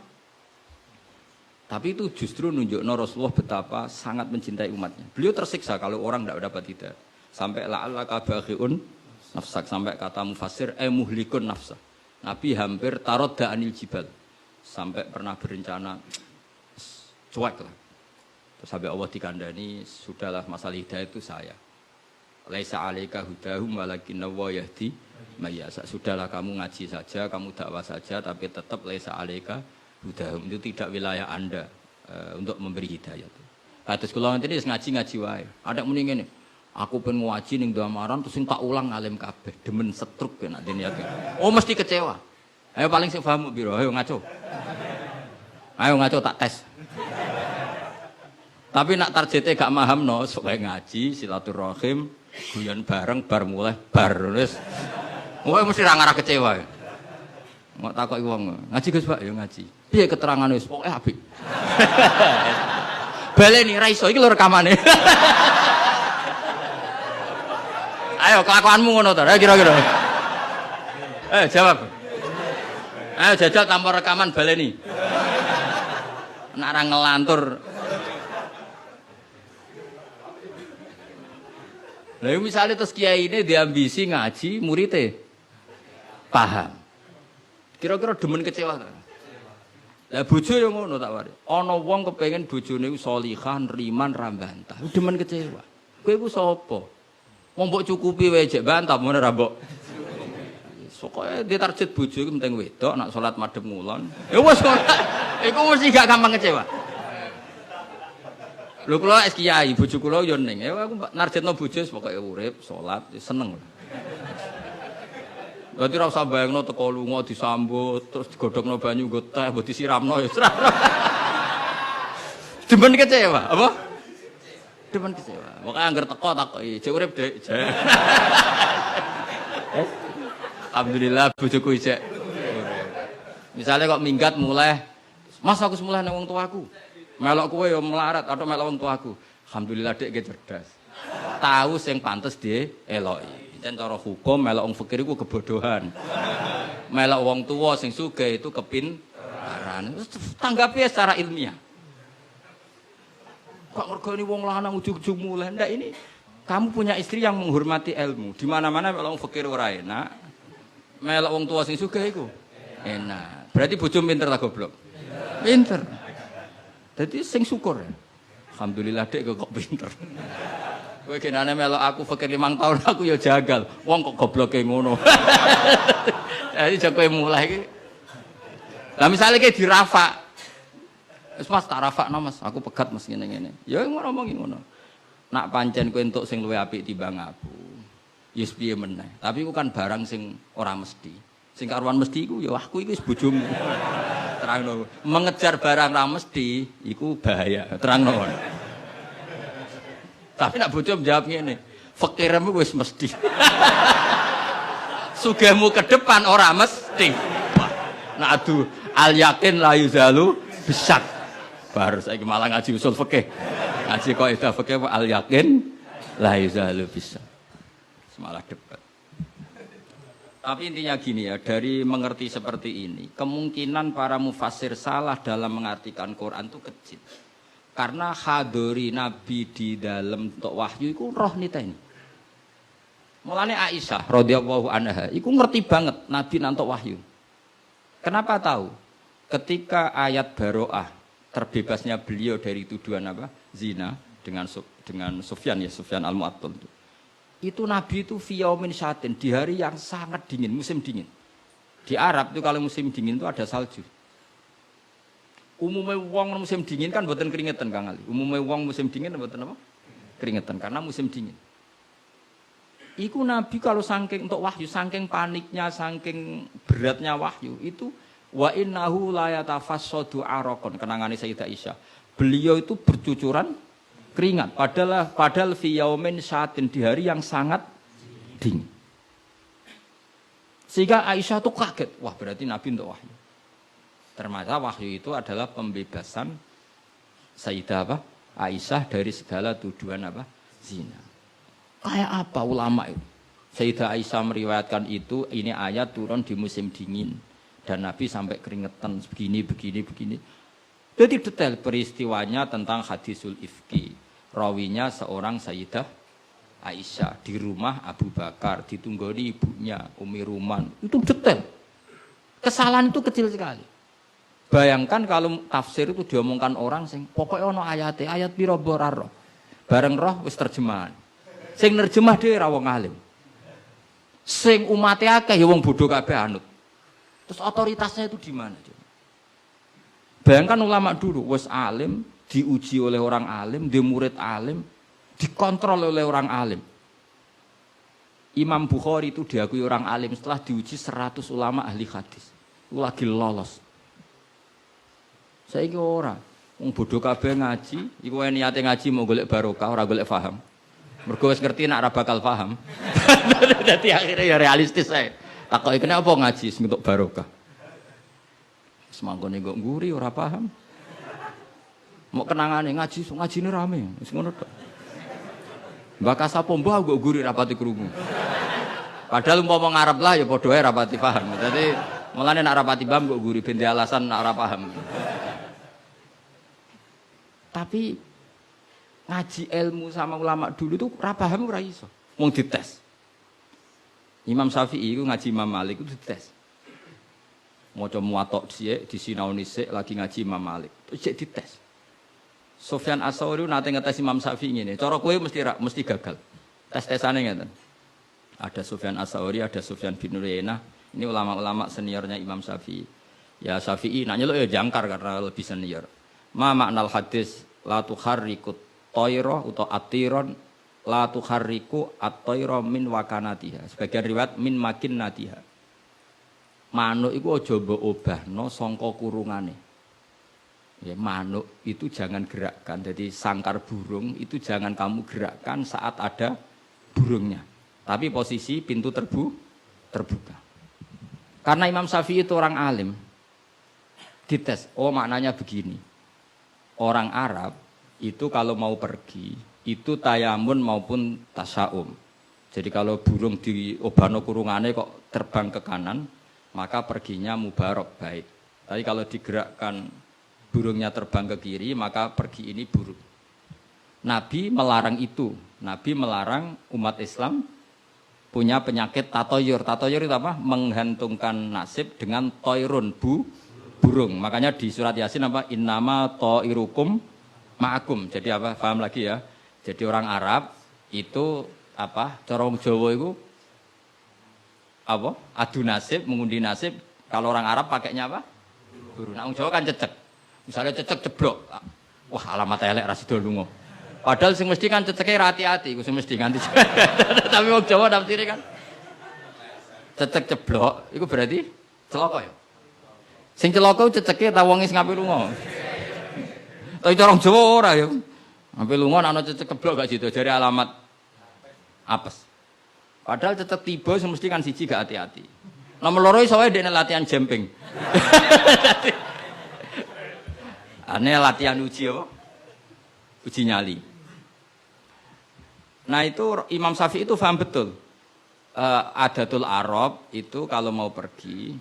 Tapi itu justru nunjukno Rasulullah betapa sangat mencintai umatnya. Beliau tersiksa kalau orang tidak dapat hidayah. Sampai la'allaka baghiun nafsak, sampai kata mufassir muhlikun nafsa. Nabi hampir tarodda anil jibal. Sampai pernah berencana cuek lah. Sampai Allah dikandani, sudahlah masalah hidayah itu saya. Laisa 'alaika hudahum walakinna wa yahdi may yasha. Sudahlah kamu ngaji saja, kamu dakwah saja, tapi tetap laisa 'alaika hudahum, itu tidak wilayah Anda untuk memberi hidayah. Kados kula ngene iki ngaji wae. Ada muni ngene, aku pengen ngaji ning Damaran terus sing tak ulang alim kabeh, demen setruk nek dene yakin. Oh mesti kecewa. Ayo paling sing paham piro? Ayo ngaco. Ayo ngaco tak tes. Tapi nak targetnya gak mahamno, supaya ngaji, silaturahim, guyon bareng, bar mulai, bar wis. Kowe mesti ra ngarah kecewa. Mau takoki wong, ngaji Gus Pak, ya ngaji. Piye keterangane wis pokoke apik. Baleni ra iso iki lho rekamane. Ayo kelakuanmu ngono to, kira-kira. Jawab. Ayo jajal tanpa rekaman baleni. Nek ra ngelantur. Lah misalnya terus kiai ini diambisi ngaji muridnya paham. Kira-kira demen kecewa ta? Lah bojo yo ngono tak wari. Ana wong kepengin bojone iku salihah, riman, ra bantah. Demen kecewa. Kowe iku sapa? Wong mbok cukupi wae jek bantah ngono ra mbok. Pokoke ditarget bojo iku penting wedok, nak salat madhep ngulon. Ya wis kok. Iku mesti gak gampang kecewa. Lho kula es kiai, bojo kula yo ning. Ya aku narjetno bojo pokoke urip, salat, seneng. Berarti ora usah bayangno teko lunga disambut, terus digodhogno banyu nggo teh, mbok disiramno ya. Demen kecewa, apa? Demen kecewa. Pokoke angger teko takoki, jek urip, Dik. Alhamdulillah bojoku isek. Misalnya kok minggat mulai, Mas aku semula nang wong tuaku. Melok kowe yo melarat atau melok wong tuaku. Alhamdulillah Dik ge cerdas. Tahu sing pantes dieloki. Jan cara hukum melok wong fakir iku kebodohan. Melok wong tua sing sugih itu kepintaran. Tanggapi secara ilmiah. Kok ngergoni wong lanang ujug-ujug mulai ndak ini kamu punya istri yang menghormati ilmu. Di mana-mana melok wong fakir ora enak. Melok wong tua sing sugih iku enak. Berarti bojo pinter ta goblok? Pinter. Jadi sing syukur ya. Alhamdulillah Dik kok pinter. Kowe genane melok aku fakir 5 tahun aku ya jagal. Wong kok gobloke ngono. Jadi kowe mulai iki. Lah misale ki dirafak. Wis Mas tak rafakno Mas, aku pegat Mas ngene-ngene. Ya ngomongin ngono. Nak pancen kowe entuk sing luwih apik timbang aku. Ya piye meneh. Tapi iku kan barang sing ora mesti. Sing karuan mesti iku ya aku iki wis bojomu. Terangno. Mengejar barang ra mesti iku bahaya. Terangno. Tapi nak bojo jawab ngene. Fakirmu wis mesti. Sugihmu ke depan ora mesti. Nah aduh al yakin la yuzalu bisak. Baru saiki malah ngaji usul fikih. Ngaji kaidah fikih al yakin la yuzalu bisak. Semalah debat. Tapi intinya gini ya, dari mengerti seperti ini, kemungkinan para mufassir salah dalam mengartikan Quran itu kecil. Karena hadori Nabi di dalam untuk wahyu itu roh nita ini. Mulane Aisyah radhiyallahu anha, itu ngerti banget Nabi nantok wahyu. Kenapa tahu? Ketika ayat Baro'ah, terbebasnya beliau dari tuduhan apa? Zina dengan Sufyan ya, Sufyan al-Mu'attal itu Nabi itu fiyaumin syatin di hari yang sangat dingin, musim dingin. Di Arab itu kalau musim dingin itu ada salju. Umumnya wong musim dingin kan mboten keringetan Kang Ali. Umumnya wong musim dingin mboten apa? Keringetan karena musim dingin. Iku Nabi kalau saking untuk wahyu, saking paniknya, saking beratnya wahyu itu wa innahu la yatafassadu araqon kenangane Sayyidah Aisyah. Beliau itu bercucuran keringat padahal fi yaumin syatin di hari yang sangat dingin. Sehingga Aisyah tuh kaget, wah berarti Nabi untuk wahyu. Ternyata wahyu itu adalah pembebasan Sayyidah apa? Aisyah dari segala tuduhan apa? Zina. Kayak apa ulama itu? Sayyidah Aisyah meriwayatkan itu, ini ayat turun di musim dingin dan Nabi sampai keringetan begini. Jadi detail peristiwanya tentang hadisul ifki. Rawinya seorang Sayyidah Aisyah di rumah Abu Bakar, ditunggoni ibunya Umi Ruman. Itu detail. Kesalahan itu kecil sekali. Bayangkan kalau tafsir itu diomongkan orang sing pokoknya ono ayat piro borar roh. Bareng roh wis terjemahan. Sing nerjemah dhewe ra wong alim. Sing umate akeh ya wong bodoh kabeh anut. Terus otoritasnya itu di mana? Bayangkan ulama dulu wis alim, diuji oleh orang alim, dia murid alim, dikontrol oleh orang alim. Imam Bukhari itu diakui orang alim setelah diuji 100 ulama ahli hadis. Itu lagi lolos. Saiki ora, wong bodoh kabeh ngaji, iku niate ngaji mau golek barokah, ora golek paham. Mergo wis ngerti nek ora bakal paham. Dadi akhirnya ya realistis ae. Takoki kenapa ngaji sing untuk barokah. Semangkone kok nguri ora paham. Mau kenangane ngajine rame, wis ngono tok. Mbak Kasapo mbah kok nguri rapati krungu. Padahal umpama ngarep lah ya padha ae rapati paham. Dadi mulane nek rapati paham kok nguri ben alasan nek ora paham. Tapi ngaji ilmu sama ulama dulu tuh ora paham ora iso. Wong dites. Imam Syafi'i iku ngaji Imam Malik itu dites. Maca muwatta dhisik, disinaoni sik lagi ngaji Imam Malik. Terus dites. Sufyan Ats-Tsauri nate ngetes Imam Syafi'i ngene. Cara kowe mesti gagal. Tes-tesane ngeten. Ada Sufyan Ats-Tsauri, ada Sufyan bin Uyainah. Ini ulama-ulama seniornya Imam Syafi'i. Ya Syafi'i nak nyeluk ya jangkar karena lebih senior. Ma maknal hadis la tukharriqut tayra utawa atiron la tukharriqu at-tayra min wakanatiha. Sebagian riwayat min makinnatiha. Manuk iku aja mbok obahno sangka kurungane. Ya, manuk itu jangan gerakkan. Jadi sangkar burung itu jangan kamu gerakkan saat ada burungnya. Tapi posisi pintu terbuka. Karena Imam Syafi'i itu orang alim. Dites, oh maknanya begini. Orang Arab itu kalau mau pergi itu tayamun maupun tasaum. Jadi kalau burung di obano kurungane kok terbang ke kanan, maka perginya mubarak baik. Tapi kalau digerakkan burungnya terbang ke kiri, maka pergi ini buruk. Nabi melarang itu. Nabi melarang umat Islam punya penyakit tatoyur. Tatoyur itu apa? Menggantungkan nasib dengan toirun, burung. Makanya di surat Yasin apa? Innama toirukum ma'akum. Jadi apa? Paham lagi ya? Jadi orang Arab itu apa? Cara wong Jawa itu apa? Adu nasib, mengundi nasib. Kalau orang Arab pakainya apa? Burung. Nah, wong Jawa kan cecek. Misalnya cecek ceblok. Wah, alamat elek ra sida lunga. Padahal sing mesti kan ceceke hati-hati, iku sing mesti nganti. Tapi wong Jawa nafsire kan cecek ceblok, iku berarti celaka ya. Sing celaka ceceke ta wonge sing ape lunga. Tapi cara Jawa ora ya. Ape lunga ana cecek ceblok gak sido jare alamat apes. Padahal cecek tiba semesti kan siji gak hati-hati. Nomor loro iso wae dene latihan jumping. Ane latihan uji apa? Uji nyali. Nah itu Imam Syafi'i itu paham betul. Adatul Arab itu kalau mau pergi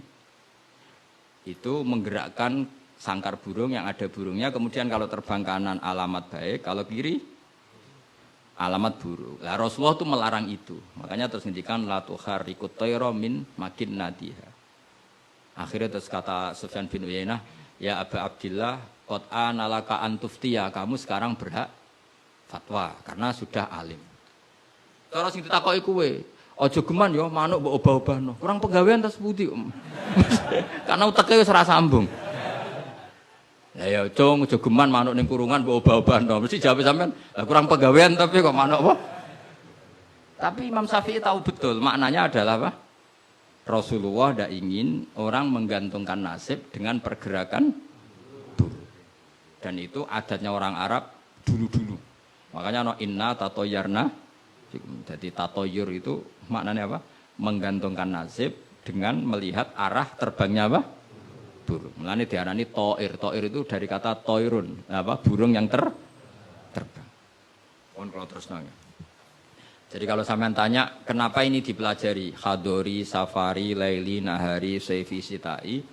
itu menggerakkan sangkar burung yang ada burungnya, kemudian kalau terbang kanan alamat baik, kalau kiri alamat buruk. Lah Rasulullah itu melarang itu. Makanya terus ngendikan la tuharrikut tayra min makin nadiha. Akhirnya terus kata Sufyan bin Uyainah, ya Aba Abdillah, qad analaka antuftiya, kamu sekarang berhak fatwa karena sudah alim. Terus sing ditakoki kowe, aja geman ya manuk mbok obah-obahno. Kurang penggawean tas pundi. Karena uteke wis ora sambung. Ya cung aja geman manuk ning kurungan mbok obah-obahno. Mesti jawab sampean, kurang penggawean tapi kok manuk apa? Tapi Imam Syafi'i tahu betul maknanya adalah apa? Rasulullah tidak ingin orang menggantungkan nasib dengan pergerakan burung. Dan itu adatnya orang Arab dulu-dulu. Makanya no inna tatoyarna. Jadi tatoyur itu maknanya apa? Menggantungkan nasib dengan melihat arah terbangnya apa? Burung. Mulane diarani toir. Toir itu dari kata toirun, apa? Burung yang terbang. Pun kalau terus nanya. Jadi kalau sampean tanya kenapa ini dipelajari Khadori, Safari, Laili, Nahari, Saifi, Sitai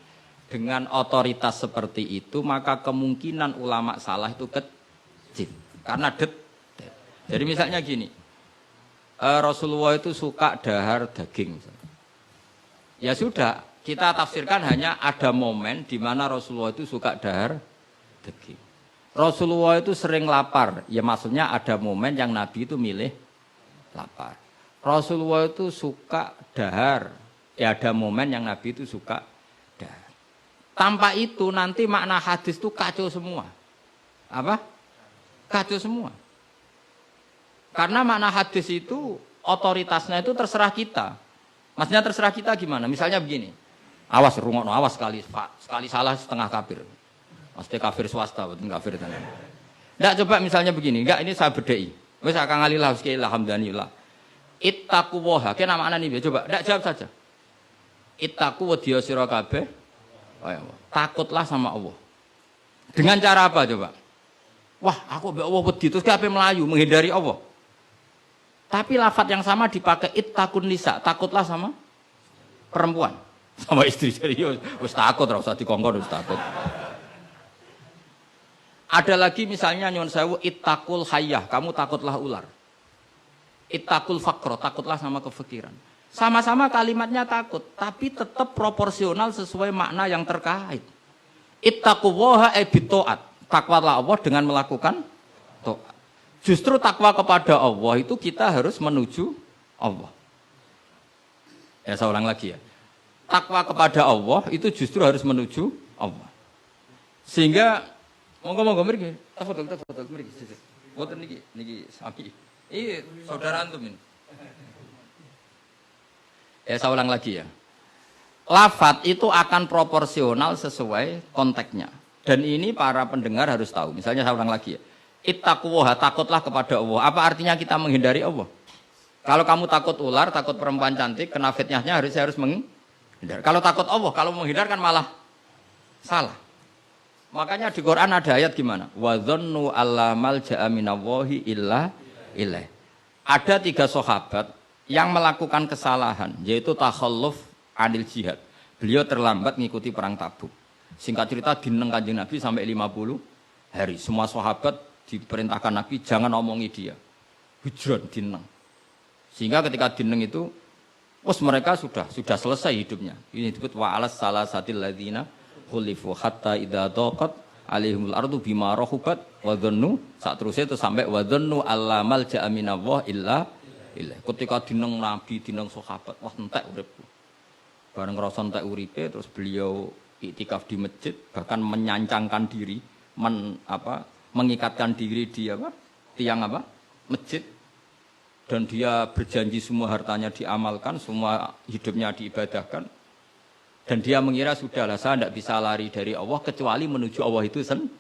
dengan otoritas seperti itu maka kemungkinan ulama salah itu kecil karena detail. Jadi misalnya gini, Rasulullah itu suka dahar daging. Ya sudah, kita tafsirkan hanya ada momen di mana Rasulullah itu suka dahar daging. Rasulullah itu sering lapar, ya maksudnya ada momen yang Nabi itu milih lapar. Rasulullah itu suka dahar. Ya ada momen yang Nabi itu suka dahar. Tanpa itu nanti makna hadis itu kacau semua. Apa? Kacau semua. Karena makna hadis itu otoritasnya itu terserah kita. Maksudnya terserah kita gimana? Misalnya begini. Awas rungokno, awas sekali salah setengah kafir. Maksudnya kafir swasta, bukan kafir tenan. Enggak, coba misalnya begini. Enggak, ini saya bedai. Wes akang alillah alhamdulillah. Ittaqu waha. Ki namane iki coba ndak jawab saja. Ittaqu wedya sira kabeh. Takutlah sama Allah. Dengan cara apa coba? Wah, aku mbek Allah wedi terus kabeh melayu menghindari Allah. Tapi lafaz yang sama dipakai ittaqun nisa, takutlah sama perempuan, sama istri. Serius, wis takut ora usah dikongkon wis takut. Ada lagi misalnya nyuwun sewu ittaqul hayyah, kamu takutlah ular. Ittaqul faqra, takutlah sama kefikiran. Sama-sama kalimatnya takut, tapi tetap proporsional sesuai makna yang terkait. Ittaqullaha bitaat, takwalah Allah dengan melakukan taat. Justru takwa kepada Allah itu kita harus menuju Allah. Ya saya ulang lagi ya. Takwa kepada Allah itu justru harus menuju Allah. Sehingga monggo mriki. Tafadhol mriki. Mboten niki sami. Iya, saudara antum ini. Ya saya ulang lagi ya. Lafaz itu akan proporsional sesuai konteksnya. Dan ini para pendengar harus tahu. Misalnya saya ulang lagi ya. Ittaqullaha, takutlah kepada Allah. Apa artinya kita menghindari Allah? Kalau kamu takut ular, takut perempuan cantik, kena fitnahnya harus menghindar. Kalau takut Allah, kalau menghindar kan malah salah. Makanya di Quran ada ayat gimana? Wa dzannu alla malja'a minallahi illa ilaih. Ada 3 sahabat yang melakukan kesalahan, yaitu takhalluf anil jihad. Beliau terlambat mengikuti perang Tabuk. Singkat cerita dineng Kanjeng Nabi sampai 50 hari. Semua sahabat diperintahkan Nabi jangan omongi dia. Hujron dineng. Sehingga ketika dineng itu mereka sudah selesai hidupnya. Ini disebut wa alas salasatil ladzina khulifu hatta idza daqat alaihimul ardu bima rahubat wa dhannu sak terusé itu sampai wa dhannu alla malja'a minallah illa illah. Ketika dineng Nabi, dineng sahabat, wah entek uripku. Bareng ngrasa entek uripe terus beliau iktikaf di masjid, bahkan menyancangkan diri, mengikatkan diri di tiang apa? Masjid. Dan dia berjanji semua hartanya diamalkan, semua hidupnya diibadahkan. Dan dia mengira sudahlah saya tidak bisa lari dari Allah kecuali menuju Allah itu sendiri.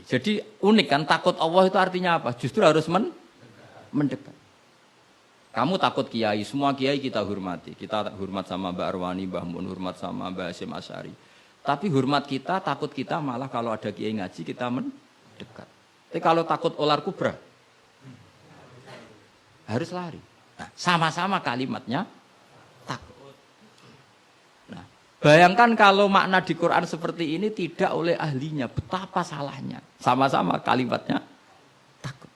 Jadi unik kan, takut Allah itu artinya apa? Justru harus mendekat. Kamu takut kiai, semua kiai kita hormati. Kita hormat sama Mbak Arwani, Mbah Mun, hormat sama Mbah Hasyim Asy'ari. Tapi hormat kita, takut kita malah kalau ada kiai ngaji kita mendekat. Tapi kalau takut ular kubra, harus lari. Nah, sama-sama kalimatnya takut. Nah, bayangkan kalau makna di Quran seperti ini tidak oleh ahlinya, betapa salahnya. Sama-sama kalimatnya takut.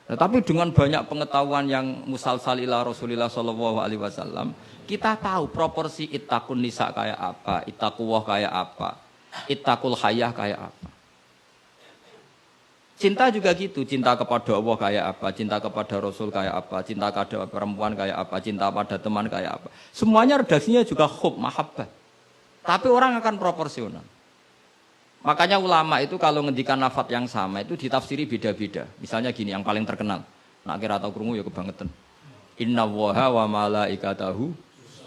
Nah, tapi dengan banyak pengetahuan yang musalsal ila Rasulillah sallallahu alaihi wasallam, kita tahu proporsi ittaqun nisa kayak apa, ittaqullah kayak apa, ittaqul hayah kayak apa. Cinta juga gitu, cinta kepada Allah kayak apa, cinta kepada Rasul kayak apa, cinta kepada perempuan kayak apa, cinta pada teman kayak apa. Semuanya redaksinya juga hub, mahabbah. Tapi orang akan proporsional. Makanya ulama itu kalau ngendikan lafaz yang sama itu ditafsiri beda-beda. Misalnya gini, yang paling terkenal. Nak kira atau krungu ya kebangetan. Inna waha wa malaikatahu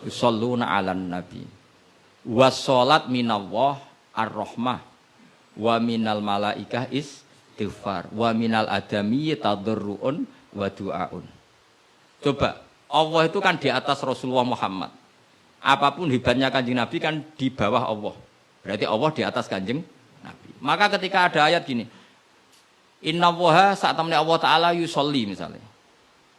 yusholluna 'alan nabi. Wassalat minallah ar-rahmah wa minal malaikah istighfar wa minal adami tadarruun wa du'aun. Coba, Allah itu kan di atas Rasulullah Muhammad. Apapun hebatnya Kanjeng Nabi kan di bawah Allah. Berarti Allah di atas Kanjeng Nabi. Maka ketika ada ayat gini, Inna waha saat temennya Allah Ta'ala yusolli misalnya.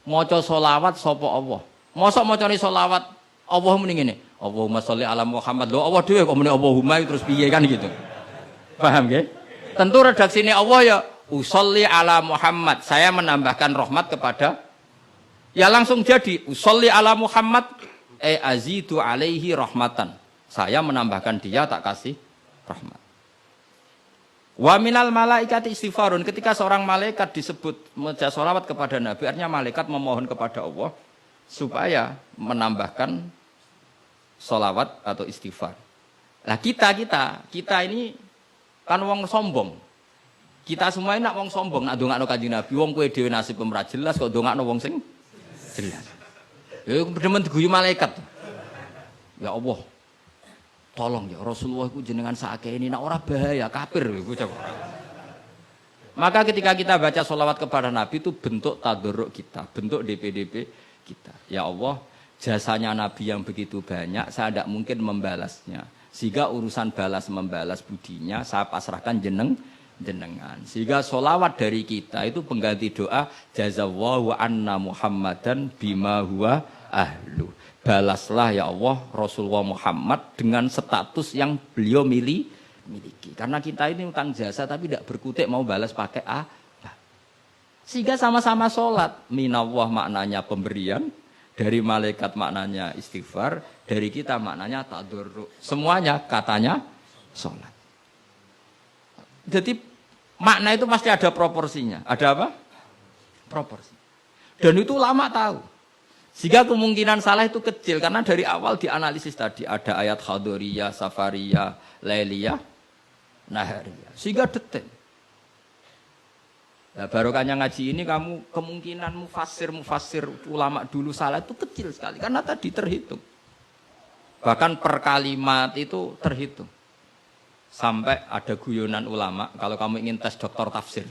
Maca sholawat sapa Allah. Mosok macane sholawat Allah muni ngene. Allahumma sholli ala Muhammad. Lho Allah dhewe kok muni Allahumma terus piye kan gitu. Paham nggih? Tentu redaksine Allah ya usolli ala Muhammad. Saya menambahkan rahmat kepada ya langsung jadi usolli ala Muhammad azidu alaihi rahmatan. Saya menambahkan dia tak kasih rahmat. Wa minal malaikati istighfarun. Ketika seorang malaikat disebut membaca sholawat kepada Nabi, artinya malaikat memohon kepada Allah supaya menambahkan sholawat atau istighfar. Nah kita ini kan wong sombong. Kita semua ini nak wong sombong, nak dongakno Kanjeng Nabi, wong kowe dhewe nasib ora jelas kok dongakno wong sing jelas. Ya demen diguyu malaikat. Ya Allah, tolong ya Rasulullah itu jenengan sakake ini nak ora bahaya kafir iku coba. Maka ketika kita baca sholawat kepada Nabi itu bentuk tadarruk kita, bentuk DPDP kita. Ya Allah, jasanya Nabi yang begitu banyak, saya tidak mungkin membalasnya. Sehingga urusan balas membalas budinya saya pasrahkan jenengan. Sehingga sholawat dari kita itu pengganti doa jazallahu anna Muhammadan bima huwa ahlu. Balaslah ya Allah Rasulullah Muhammad dengan status yang beliau miliki. Karena kita ini utang jasa tapi tidak berkutik mau balas pakai apa. Sehingga sama-sama sholat. Minallah maknanya pemberian. Dari malaikat maknanya istighfar. Dari kita maknanya tadarruk. Semuanya katanya sholat. Jadi makna itu pasti ada proporsinya. Ada apa? Proporsi. Dan itu lama tahu. Sehingga kemungkinan salah itu kecil karena dari awal dianalisis tadi ada ayat khadoriyah, safariyah, lailiyah, nahariyah. Sehingga detail. Nah, barokahnya ngaji ini kamu kemungkinan mufassir ulama dulu salah itu kecil sekali karena tadi terhitung. Bahkan per kalimat itu terhitung. Sampai ada guyonan ulama kalau kamu ingin tes doktor tafsir.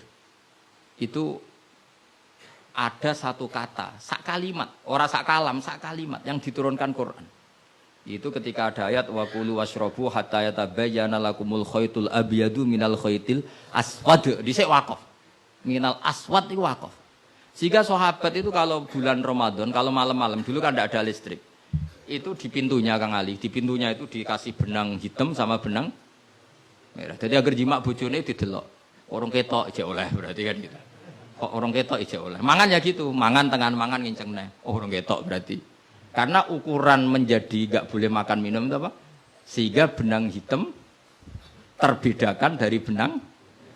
Itu ada satu kata, sak kalimat, ora sak kalam, sak kalimat yang diturunkan Quran. Itu ketika ada ayat wa kulu washrabu hatta yatabayyana lakumul khaytul abyadu minal khaytil aswad. Dhisik waqaf. Minal aswad itu waqaf. Sehingga sahabat itu kalau bulan Ramadan, kalau malam-malam dulu kan tidak ada listrik. Itu di pintunya Kang Ali, di pintunya itu dikasih benang hitam sama benang merah. Jadi agar jimak bojone didelok. Orang ketok aja oleh berarti kan gitu. Orang ketok ijek oleh. Mangan ya gitu, mangan tengan mangan nginceng neh. Oh, orang ketok berarti. Karena ukuran menjadi enggak boleh makan minum itu apa? Sehingga benang hitam terbedakan dari benang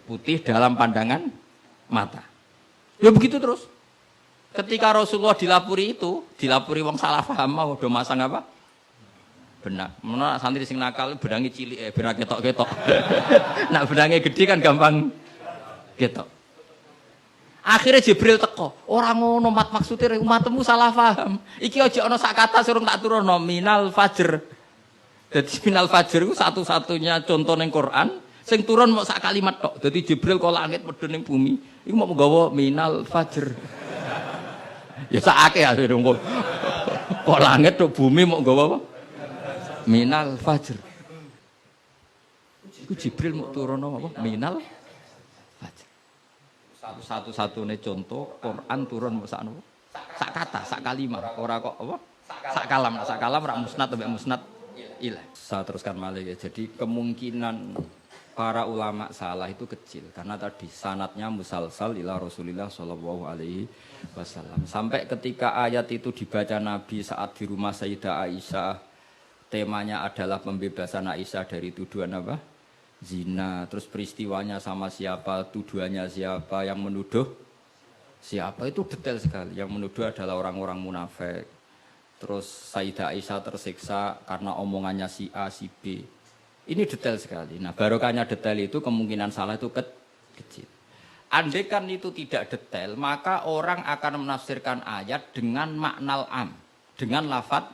putih dalam pandangan mata. Ya begitu terus. Ketika Rasulullah dilapuri wong salah paham mau do masang apa? Benang. Menawa santri sing nakal benange cilik benang ketok-ketok. Nak benange gede kan gampang ketok. Akhirnya Jibril teko, orang ngono mat maksudnya umatmu salah paham. Iki aja ana sak kata surung tak turunno minal fajr. Dadi minal fajr itu satu-satunya contoh ning Quran sing turun mau sak kalimat tok. Dadi Jibril kok langit medhun ning bumi, iku mau nggawa minal fajr. Ya sakake ae kok. Kok langit tok bumi mau nggawa apa? Minal fajr. Iku Jibril mau turunno apa? Minal fajr. Satu-satunya contoh Quran turun sak kata, sak kalimat, ora kok apa? Sak kalam rak musnad sampai musnad ilah. Saya teruskan malih ya. Jadi kemungkinan para ulama salah itu kecil karena tadi sanatnya musalsal ila Rasulillah sallallahu alaihi wasallam. Sampai ketika ayat itu dibaca Nabi saat di rumah Sayyidah Aisyah, temanya adalah pembebasan Aisyah dari tuduhan apa? Zina, terus peristiwanya sama siapa, tuduhannya siapa, yang menuduh siapa, itu detail sekali. Yang menuduh adalah orang-orang munafik. Terus Sayyidah Aisyah tersiksa karena omongannya si A, si B. Ini detail sekali. Nah, barokahnya detail itu kemungkinan salah itu kecil. Andai kan itu tidak detail, maka orang akan menafsirkan ayat dengan maknal am, dengan lafadz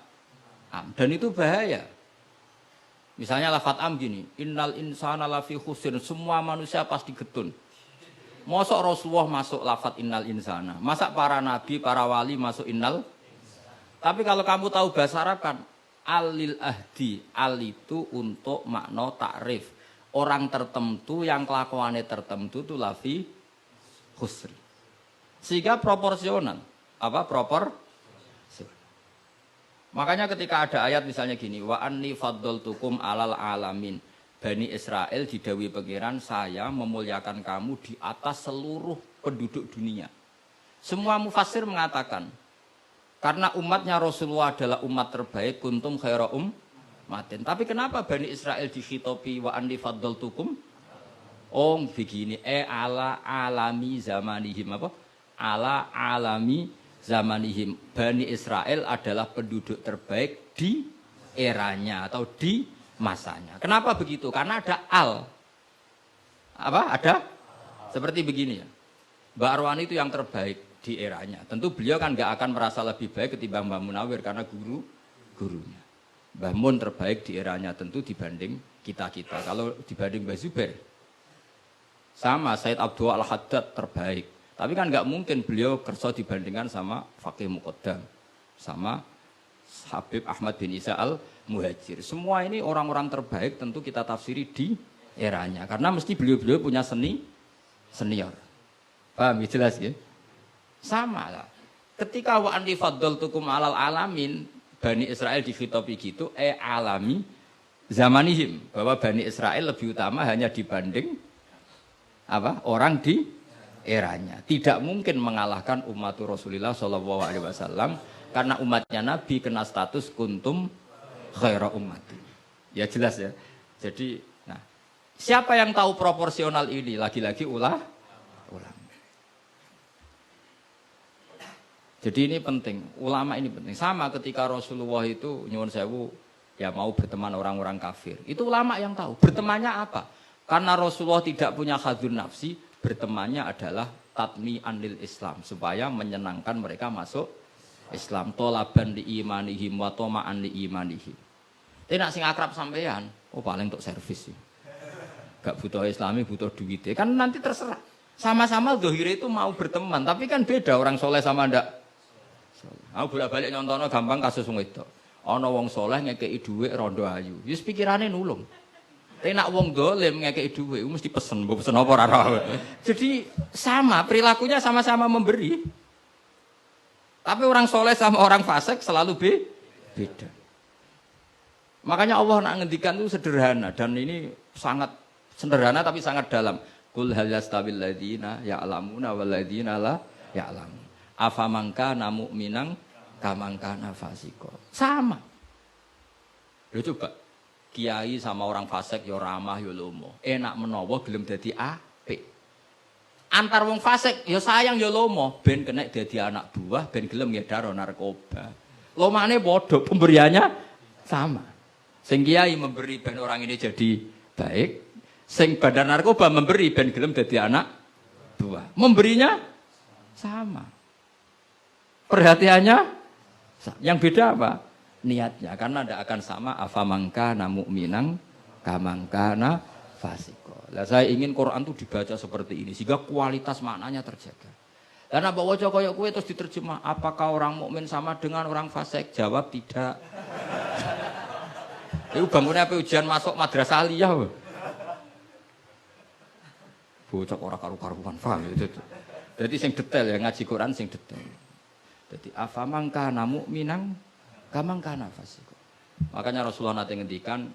am. Dan itu bahaya. Misalnya lafadz am gini, innal insana lafi khusr, semua manusia pasti getun. Mosok Rasulullah masuk lafadz innal insana, masa para nabi, para wali masuk innal. Tapi kalau kamu tahu bahasa Arab kan, alil ahdi, al itu untuk makna takrif. Orang tertentu yang kelakuannya tertentu itu lafi khusr. Sehingga proporsional. Apa Makanya ketika ada ayat misalnya gini, wa anni faddaltukum alal alamin. Bani Israel didawi pangeran, saya memuliakan kamu di atas seluruh penduduk dunia. Semua mufassir mengatakan, karena umatnya Rasulullah adalah umat terbaik, kuntum khaira ummatin. Tapi kenapa Bani Israel dikhitopi wa anni faddaltukum? Oh begini, ala alami zamanihim apa? Ala alami zamanihim. Bani Israel adalah penduduk terbaik di eranya atau di masanya. Kenapa begitu? Karena ada al. Apa? Ada? Seperti begini ya. Mbak Arwani itu yang terbaik di eranya. Tentu beliau kan nggak akan merasa lebih baik ketimbang Mbak Munawir karena gurunya. Mbah Mun terbaik di eranya tentu dibanding kita-kita. Kalau dibanding Mbah Zubair, sama Said Abdul Al-Haddad terbaik. Tapi kan nggak mungkin beliau kerso dibandingkan sama Faqih Muqaddam, sama Habib Ahmad bin Isa Al-Muhajir. Semua ini orang-orang terbaik tentu kita tafsiri di eranya. Karena mesti beliau-beliau punya senior. Paham? Jelas ya? Sama lah. Ketika wa anni faddaltukum alal alamin, Bani Israel dikhitopi gitu, alami zamanihim. Bahwa Bani Israel lebih utama hanya dibanding apa? Orang di eranya. Tidak mungkin mengalahkan umat Rasulullah SAW karena umatnya Nabi kena status kuntum khaira ummati. Ya jelas ya. Jadi, nah, siapa yang tahu proporsional ini? Lagi-lagi ulama. Jadi ini penting, ulama ini penting. Sama ketika Rasulullah itu nyuwun sewu ya mau berteman orang-orang kafir. Itu ulama yang tahu. Bertemannya apa? Karena Rasulullah tidak punya hadzun nafsi, bertemannya adalah tatmi anil Islam supaya menyenangkan mereka masuk Islam. Tolaban li imanihim wa toma'an li imanihim. Tapi nak sing akrab sampean, oh paling untuk servis sih. Gak butuh Islami, butuh duit. Kan nanti terserah. Sama-sama dohire itu mau berteman, tapi kan beda orang soleh sama ndak. Aku bolak-balik nyontono gampang kasus wong itu. Ana wong soleh ngekeki dhuwit rondo ayu. Wis pikirane nulung. Tapi nak wong dolim ngekeki dhuwit mesti pesen, mbok pesen apa ora ora. Jadi sama, perilakunya sama-sama memberi. Tapi orang soleh sama orang fasik selalu beda. Makanya Allah nak ngendikan itu sederhana dan ini sangat sederhana tapi sangat dalam. Qul hal yastawil ladzina ya'lamuna wal ladzina la ya'lamun. Afamangka namu minang kamangka nafasiko. Sama. Lo coba kiai sama orang fasik yo ramah yo lomo. Enak menawa gelem dadi apik. Antar wong fasik yo sayang yo lomo ben kena dadi anak buah ben gelem ngedar narkoba. Lomane padha pemberiannya sama. Sing kiai memberi ben orang ini jadi baik, sing bandar narkoba memberi ben gelem dadi anak buah. Memberinya sama. Perhatiannya yang beda apa? Niatnya, karena tidak akan sama afamangkana mu'minan kamangkana fasiko. Lah saya ingin Quran itu dibaca seperti ini sehingga kualitas maknanya terjaga. Karena bawa koyok kue terus diterjemah, apakah orang mukmin sama dengan orang fasik? Jawab tidak. Itu bangunnya apa ujian masuk madrasah aliyah. Bocah ora karu-karuan, paham itu. Jadi sing detail ya ngaji Quran sing detail. Jadi afamangkana mu'minan kamangkana fasiko. Makanya Rasulullah nanti ngendikan,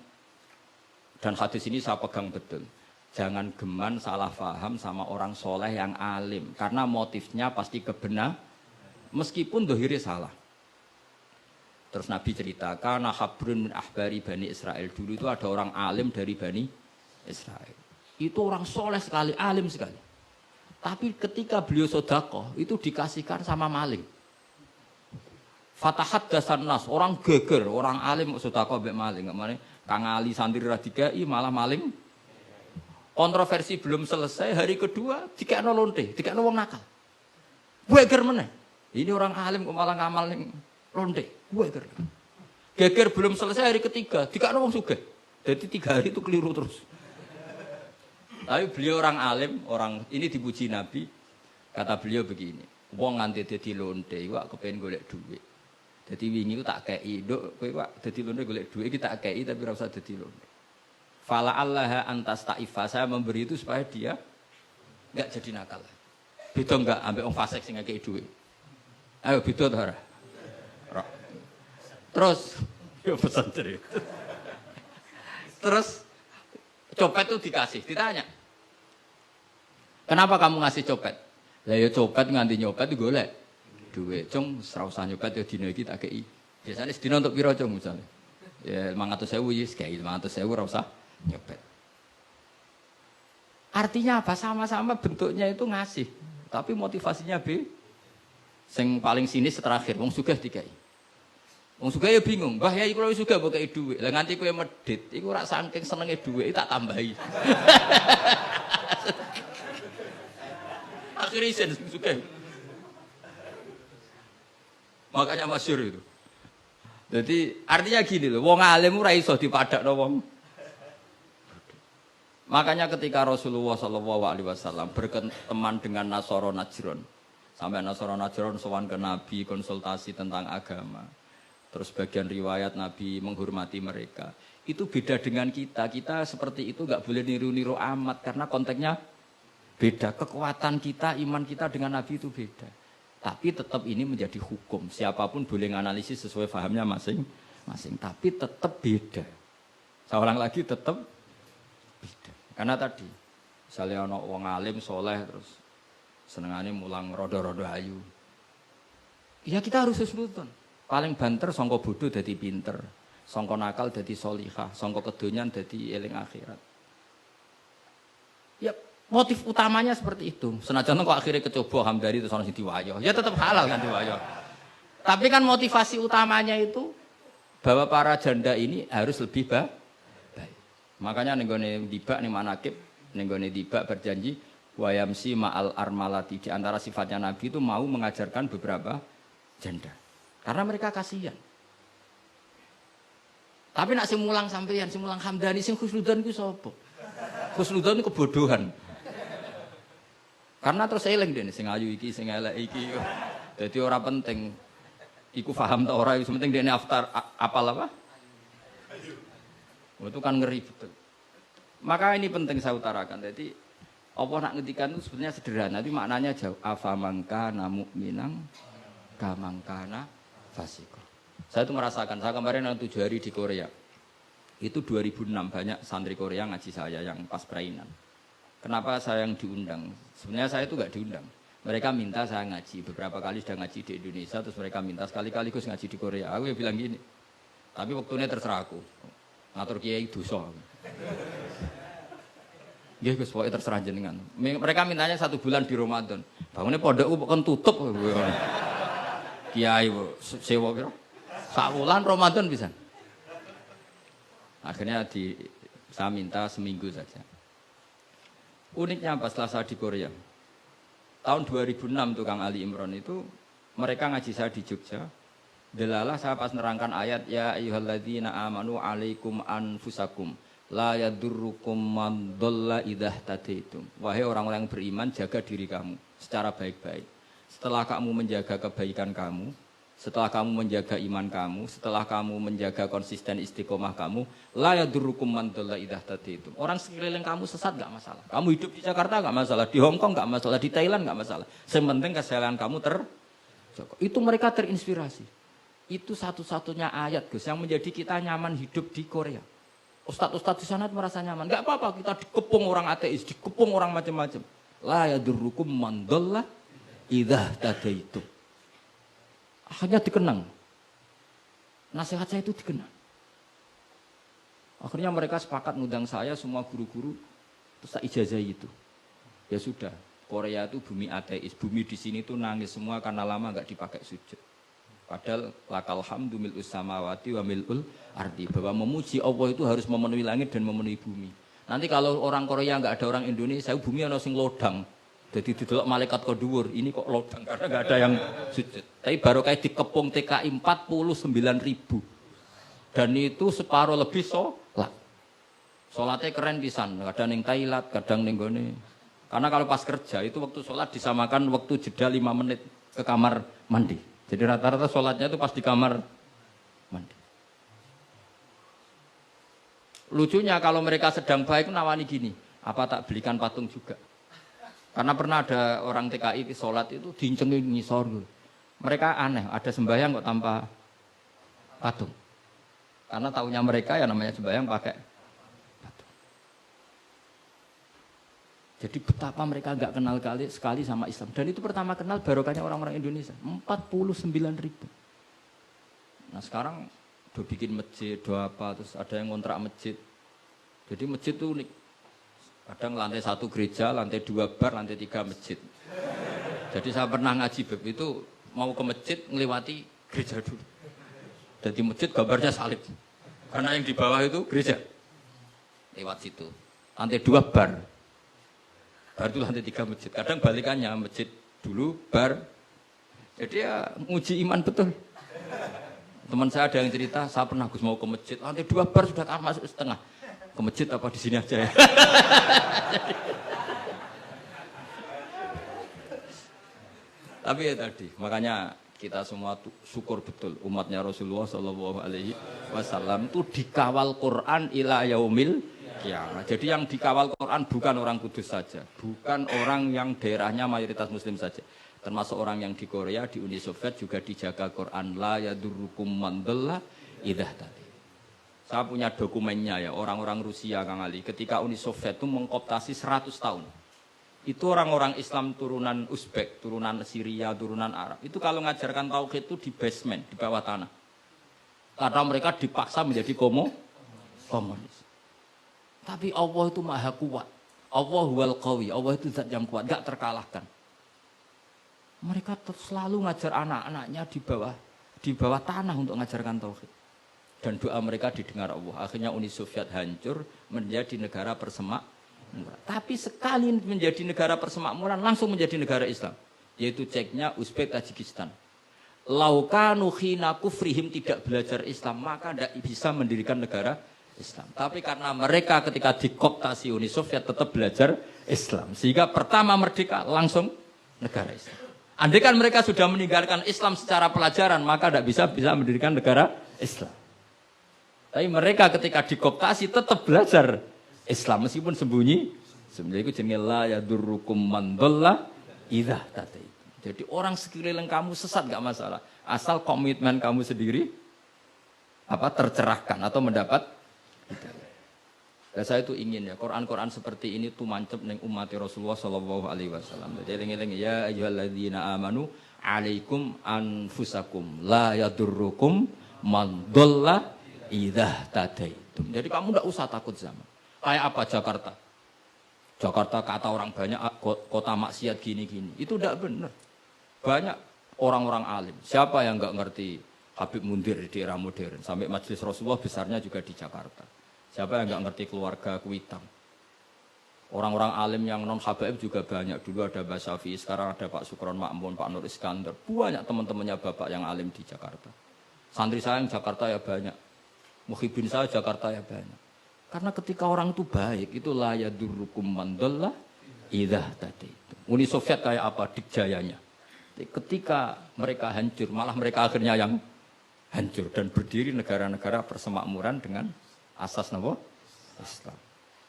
dan hadis ini saya pegang betul. Jangan geman salah faham sama orang soleh yang alim. Karena motifnya pasti kebenar, meskipun dohirnya salah. Terus Nabi ceritakan, Habrun min ahbari Bani Israel. Dulu itu ada orang alim dari Bani Israel. Itu orang soleh sekali, alim sekali. Tapi ketika beliau sedekah, itu dikasihkan sama maling. Fatahat dasan nas, orang geger, orang alim sedekah mbek maling, nggak mana? Kang Ali santri radikai malah maling. Kontroversi belum selesai, hari kedua dikekno lonte, dikekno wong nakal. Geger meneh. Ini orang alim kok malah ngamal ning lonte, geger. Geger belum selesai hari ketiga, dikekno wong sugih. Jadi 3 hari itu keliru terus. Tapi beliau orang alim, orang ini dipuji Nabi. Kata beliau begini, wong nganti dadi lonte, iku kepen golek duit. Jadi wingi ku tak kei, nduk kowe kok dadi lonte golek duit iki tak kei tapi ora usah dadi lonte. Fala Allah antas taifa, saya memberi itu supaya dia enggak jadi nakal. Beda enggak ambek wong fasik sing ngekei duit. Ayo beda ta ora? Terus yo pesan cerita. Terus copet itu dikasih, ditanya. Kenapa kamu ngasih copet? Lah ya copet nganti nyopet golek duit. Cung ora usah nyopet ya dina iki tak kei. Biasane sedina untuk piro cung misale? Ya 500.000 wis kei 500.000 ora usah nyopet. Artinya apa? Sama-sama bentuknya itu ngasih, tapi motivasinya B. Sing paling sinis terakhir wong sugih dikai. Wong sugih ya bingung, "Mbah Yai kula wis sugih mbok kei dhuwit." Lah nganti kowe medhit, iku ora saking senenge dhuwit tak tambahi. Akhirnya isen sugih. Makanya masyhur itu. Jadi artinya gini loh, wong alim ora iso dipadakno wong. Makanya ketika Rasulullah SAW berteman dengan Nasara Najron, sampai Nasara Najron sowan ke Nabi konsultasi tentang agama. Terus bagian riwayat Nabi menghormati mereka. Itu beda dengan kita. Kita seperti itu nggak boleh niru-niru amat karena konteksnya beda. Kekuatan kita, iman kita dengan Nabi itu beda. Tapi tetap ini menjadi hukum. Siapapun boleh menganalisis sesuai pahamnya masing-masing. Tapi tetap beda. Saya ulang lagi tetap beda. Karena tadi, misalnya ada orang alim, soleh, terus senengannya mulang rodo-rodo ayu. Ya kita harus sesuatu. Paling banter sangka bodoh dadi pinter, sangka nakal dadi solihah, sangka kedonyan dadi eling akhirat. Ya motif utamanya seperti itu. Senajan kok akhirnya kecoba Hamdani terus ana sing diwayo, ya tetap halal kan diwayo. Tapi kan motivasi utamanya itu bahwa para janda ini harus lebih baik. Makanya ning gone dibak ning manakib, ning gone dibak berjanji wayamsi ma'al armalati, di antara sifatnya Nabi itu mau mengajarkan beberapa janda. Karena mereka kasihan. Tapi nak sing mulang sampeyan, sing mulang Hamdani, sing khusnudan ku sapa? Khusnudan kebodohan. Karena terus eling dene sing ayu iki, sing elek iki. Dadi ora penting iku paham ta ora, sing penting dene apal apa? Itu kan ngeri betul. Maka ini penting saya utarakan. Jadi Allah nak ngendikan itu sebenarnya sederhana, tapi maknanya jauh. Afamangkana mu'minan kamangkana fasiko. Saya itu merasakan, saya kemarin 7 hari di Korea. Itu 2006 banyak santri Korea ngaji saya yang pas perainan. Kenapa saya yang diundang? Sebenarnya saya itu enggak diundang. Mereka minta saya ngaji. Beberapa kali sudah ngaji di Indonesia, terus mereka minta sekali-kali Gus ngaji di Korea. Aku ya bilang gini. Tapi waktunya terserah aku. Ngatur kiai dosa. Nggih Gus, pokoke terserah jenengan. Mereka mintanya 1 bulan di Ramadan. Bangunnya pondokku kan tutup. Kiai sewa kira. Sak wulan Ramadan bisa. Akhirnya saya minta seminggu saja. Uniknya apa setelah saya di Korea? tahun 2006 tuh Kang Ali Imron itu mereka ngaji saya di Jogja. Delalah saya pas nerangkan ayat ya ayyuhalladzina amanu alaikum anfusakum la yadurrukum man dhalla idza tadaitum. Wahai orang-orang yang beriman, jaga diri kamu secara baik-baik. Setelah kamu menjaga kebaikan kamu, setelah kamu menjaga iman kamu, setelah kamu menjaga konsisten istiqomah kamu, la yadurrukum man dhalla idza tadaitum. Orang sekeliling kamu sesat enggak masalah. Kamu hidup di Jakarta enggak masalah, di Hong Kong enggak masalah, di Thailand enggak masalah. Sementing kesalahan kamu terjaga. Itu mereka terinspirasi. Itu satu-satunya ayat Gus yang menjadi kita nyaman hidup di Korea. Ustadz-ustadz di sana merasa nyaman. Enggak apa-apa kita dikepung orang ateis, dikepung orang macam-macam. La yadurrukum man dhalla idza tadaitum. Akhirnya dikenang. Nasihat saya itu dikenang. Akhirnya mereka sepakat ngundang saya semua guru-guru terus tak ijazahi itu. Ya sudah, Korea itu bumi ateis. Bumi di sini tuh nangis semua karena lama enggak dipakai sujud. Padahal lakal hamdu mil'us samawati wa mil'ul ardi. Bahwa memuji Allah itu harus memenuhi langit dan memenuhi bumi. Nanti kalau orang Korea enggak ada orang Indonesia, bumi ana sing lodang. Jadi didelok malaikat kok dhuwur, ini kok lodang karena enggak ada yang sujud. Tapi baru kayak dikepung TKI 49.000. Dan itu separuh lebih sholat. Sholatnya keren pisan, kadang ning Thailand, kadang ning gone. Karena kalau pas kerja itu waktu sholat disamakan waktu jeda 5 menit ke kamar mandi. Jadi rata-rata sholatnya itu pas di kamar mandi. Lucunya kalau mereka sedang baik nawani gini, apa tak belikan patung juga? Karena pernah ada orang TKI sholat itu diincengin ngisor. Mereka aneh, ada sembahyang kok tanpa patung. Karena taunya mereka ya namanya sembahyang pakai patung. Jadi betapa mereka enggak kenal sekali sama Islam. Dan itu pertama kenal barokahnya orang-orang Indonesia. 49.000. Nah sekarang udah bikin masjid, udah apa, terus ada yang ngontrak masjid. Jadi masjid itu unik. Kadang lantai 1 gereja, lantai 2 bar, lantai 3 masjid. Jadi saya pernah ngaji bab itu mau ke masjid ngelewati gereja dulu. Jadi masjid gambarnya salib. Karena yang di bawah itu gereja. Lewat situ. Lantai 2 bar. Bar itu lantai 3 masjid. Kadang balikannya masjid dulu, bar. Jadi ya nguji iman betul. Teman saya ada yang cerita, saya pernah Gus mau ke masjid, lantai 2 bar sudah masuk setengah. Ke masjid apa di sini aja ya? Tapi ya tadi, makanya kita semua syukur betul umatnya Rasulullah Shallallahu Alaihi Wasallam itu dikawal Quran ila yaumil kiamat. Jadi yang dikawal Quran bukan orang Kudus saja, bukan orang yang daerahnya mayoritas Muslim saja, termasuk orang yang di Korea, di Uni Soviet juga dijaga Quran. La yadurrukum man dhalla idza tadi. Saya punya dokumennya ya, orang-orang Rusia Kang Ali, ketika Uni Soviet itu mengkooptasi 100 tahun. Itu orang-orang Islam turunan Uzbek, turunan Syria, turunan Arab. Itu kalau ngajarkan tauhid itu di basement, di bawah tanah. Karena mereka dipaksa menjadi komunis. Tapi Allah itu maha kuat. Allah huwal qawi, Allah itu zat yang kuat, gak terkalahkan. Mereka selalu ngajar anak-anaknya di bawah tanah untuk ngajarkan tauhid. Dan doa mereka didengar Allah. Akhirnya Uni Soviet hancur menjadi negara persemakmuran. Tapi sekali menjadi negara persemakmuran langsung menjadi negara Islam. Yaitu Ceknya, Uzbek, Tajikistan. Laukanu khina kufrihim tidak belajar Islam, maka tidak bisa mendirikan negara Islam. Tapi karena mereka ketika dikooptasi Uni Soviet tetap belajar Islam. Sehingga pertama merdeka langsung negara Islam. Andai kan mereka sudah meninggalkan Islam secara pelajaran, maka tidak bisa mendirikan negara Islam. Tapi mereka ketika dikooptasi tetap belajar Islam meskipun sembunyi. Sebenarnya itu jenenge la yadurrukum man dhalla idza tadaitum. Jadi orang sekeliling kamu sesat enggak masalah, asal komitmen kamu sendiri tercerahkan atau mendapat hidayah. Dan saya itu ingin ya Quran-Quran seperti ini tuh mancep ning umat Rasulullah sallallahu alaihi wasallam. Jadi eling-eling ya ayyuhalladzina amanu alaikum anfusakum la yadurrukum man dhalla idza tadaitum. Jadi kamu enggak usah takut zaman. Kayak apa Jakarta? Jakarta kata orang banyak kota maksiat gini-gini. Itu tidak benar. Banyak orang-orang alim. Siapa yang enggak ngerti Habib Mundir di era modern? Sampai majelis Rasulullah besarnya juga di Jakarta. Siapa yang enggak ngerti keluarga Kuitang? Orang-orang alim yang non habaib juga banyak. Dulu ada Mbak Syafi'i, sekarang ada Pak Sukron Makmun, Pak Nur Iskandar. Banyak teman-temannya bapak yang alim di Jakarta. Santri saya yang Jakarta ya banyak. Muhibin saya Jakarta ya banyak. Karena ketika orang itu baik, itu la yadurrukum man dhalla idza tadaitum. Uni Soviet kayak apa dikjayanya. Ketika mereka hancur, malah mereka akhirnya yang hancur dan berdiri negara-negara persemakmuran dengan asas napa? Islam.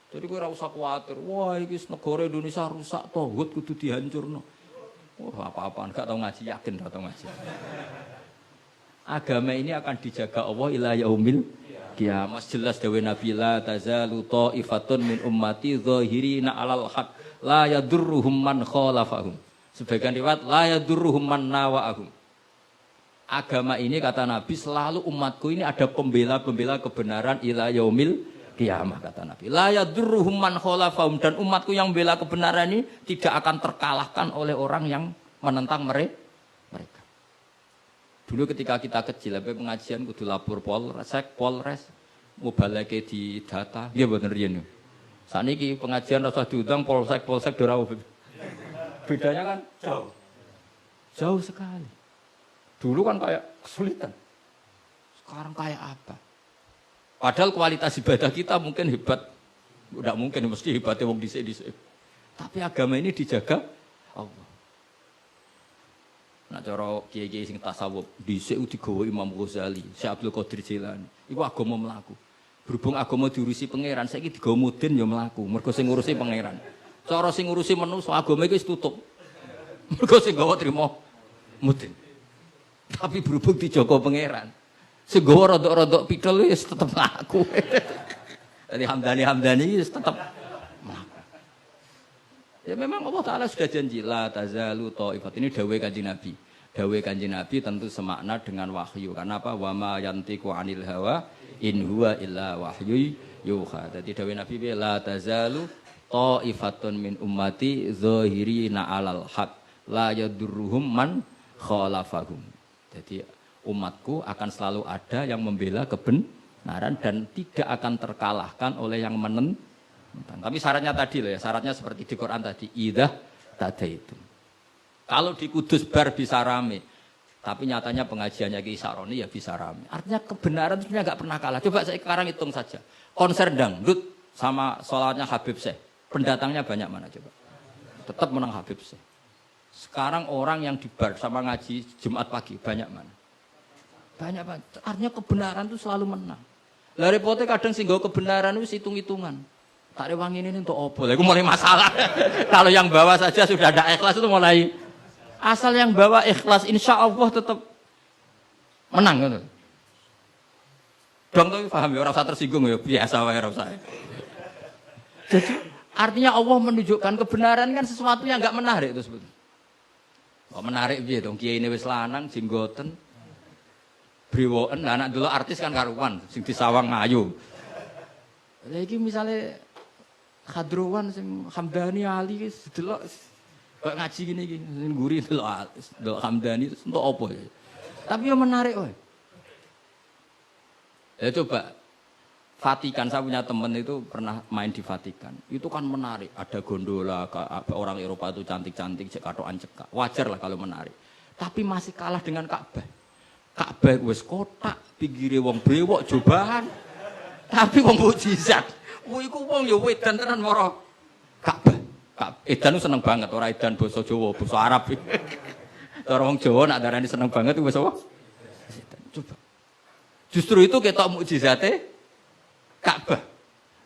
Jadi gue ora usah khawatir, wah ini negara Indonesia rusak, tauhid kudu dihancurno. Wah apa-apaan, gak tau ngaji, yakin gak tau ngaji. Agama ini akan dijaga Allah ila yaumil qiyamah. Jelas dawuh Nabi la tazalu ta'ifatun min ummati zahirina 'alal haq la yadurruhum man khalafahum. Sebagian riwayat la yadurruhum man nawa'ahum. Agama ini kata Nabi selalu umatku ini ada pembela-pembela kebenaran ila yaumil qiyamah kata Nabi. La yadurruhum man khalafahum, dan umatku yang bela kebenaran ini tidak akan terkalahkan oleh orang yang menentang mereka. Dulu ketika kita kecil, pengajian kudu lapor Polres, mubalake di data, dia bener riyen. Saniki pengajian rasa diundang Polsek ora. Bedanya kan jauh. Jauh sekali. Dulu kan kayak kesulitan. Sekarang kayak apa? Padahal kualitas ibadah kita mungkin hebat. Tidak mungkin, mesti hebatnya wong dhisik-dhisik. Tapi agama ini dijaga Allah. Nah cara kiai-kiai sing tasawuf dhisik digawa Imam Ghazali, Syekh Abdul Qadir Jilani. Iku agama mlaku. Berhubung agama diurusi pangeran, saiki digawa mudin ya mlaku. Mergo sing ngurusi pangeran. Cara sing ngurusi manusa agama iki wis tutup. Mergo sing gawa trimo mudin. Tapi berhubung dijaga pangeran, sing gawa rodok-rodok pidol wis tetep mlaku. Jadi Hamdani wis tetep mlaku. Ya memang Allah Ta'ala sudah janji la tazalu ta'ifat. Ini dawai kanjeng Nabi. Dawai kanjeng Nabi tentu semakna dengan wahyu. Karena apa? Wa ma yantiqu 'anil hawa in huwa illa wahyu yuha. Jadi dawai Nabi la tazalu ta'ifatun min ummati zahirina 'alal haq la yadurruhum man khalafahum. Jadi umatku akan selalu ada yang membela kebenaran dan tidak akan terkalahkan oleh yang menentang. Tapi syaratnya tadi loh ya, syaratnya seperti di Quran tadi, idza tadaitum. Kalau di Kudus bar bisa rame, tapi nyatanya pengajiannya Ki Saroni ya bisa rame. Artinya kebenaran sebenarnya nggak pernah kalah. Coba saya sekarang hitung saja. Konser dangdut sama sholatnya Habib Syekh, pendatangnya banyak mana coba? Tetap menang Habib Syekh. Sekarang orang yang di bar sama ngaji Jumat pagi banyak mana? Banyak banget. Artinya kebenaran itu selalu menang. Lah repotnya kadang sing nggo kebenaran itu hitung-hitungan. Tak rewangi ini untuk apa? Itu mulai masalah. Kalau yang bawa saja sudah ada ikhlas itu mulai. Asal yang bawa ikhlas, insya Allah tetap menang. Gitu. Dong tuh paham ya, orang usah tersinggung ya, biasa wae ora usah. Jadi artinya Allah menunjukkan kebenaran kan sesuatu yang enggak menarik itu sebetulnya. Kok menarik piye dong kiai ini wis lanang jenggoten. Brewoken, anak dulu artis kan karuan sing disawang ayu. Lah iki misale Khadrowan sing Hamdani Ali wis delok kok ngaji gini iki sing guri delok Hamdani untuk apa ya. Tapi yang menarik wae. Ya coba Vatikan, saya punya teman itu pernah main di Vatikan. Itu kan menarik, ada gondola, orang Eropa itu cantik-cantik, katokan cekak. Wajar lah kalau menarik. Tapi masih kalah dengan Ka'bah. Ka'bah wis kotak, pinggire wong brewok jobahan. Tapi wong mukjizat. Iku wong ya wedan tenan mara Ka'bah. Edan itu seneng banget, ora edan basa Jawa, basa Arab. Cara wong Jawa nak darani seneng banget itu basa apa? Coba. Justru itu ketok mukjizate Ka'bah.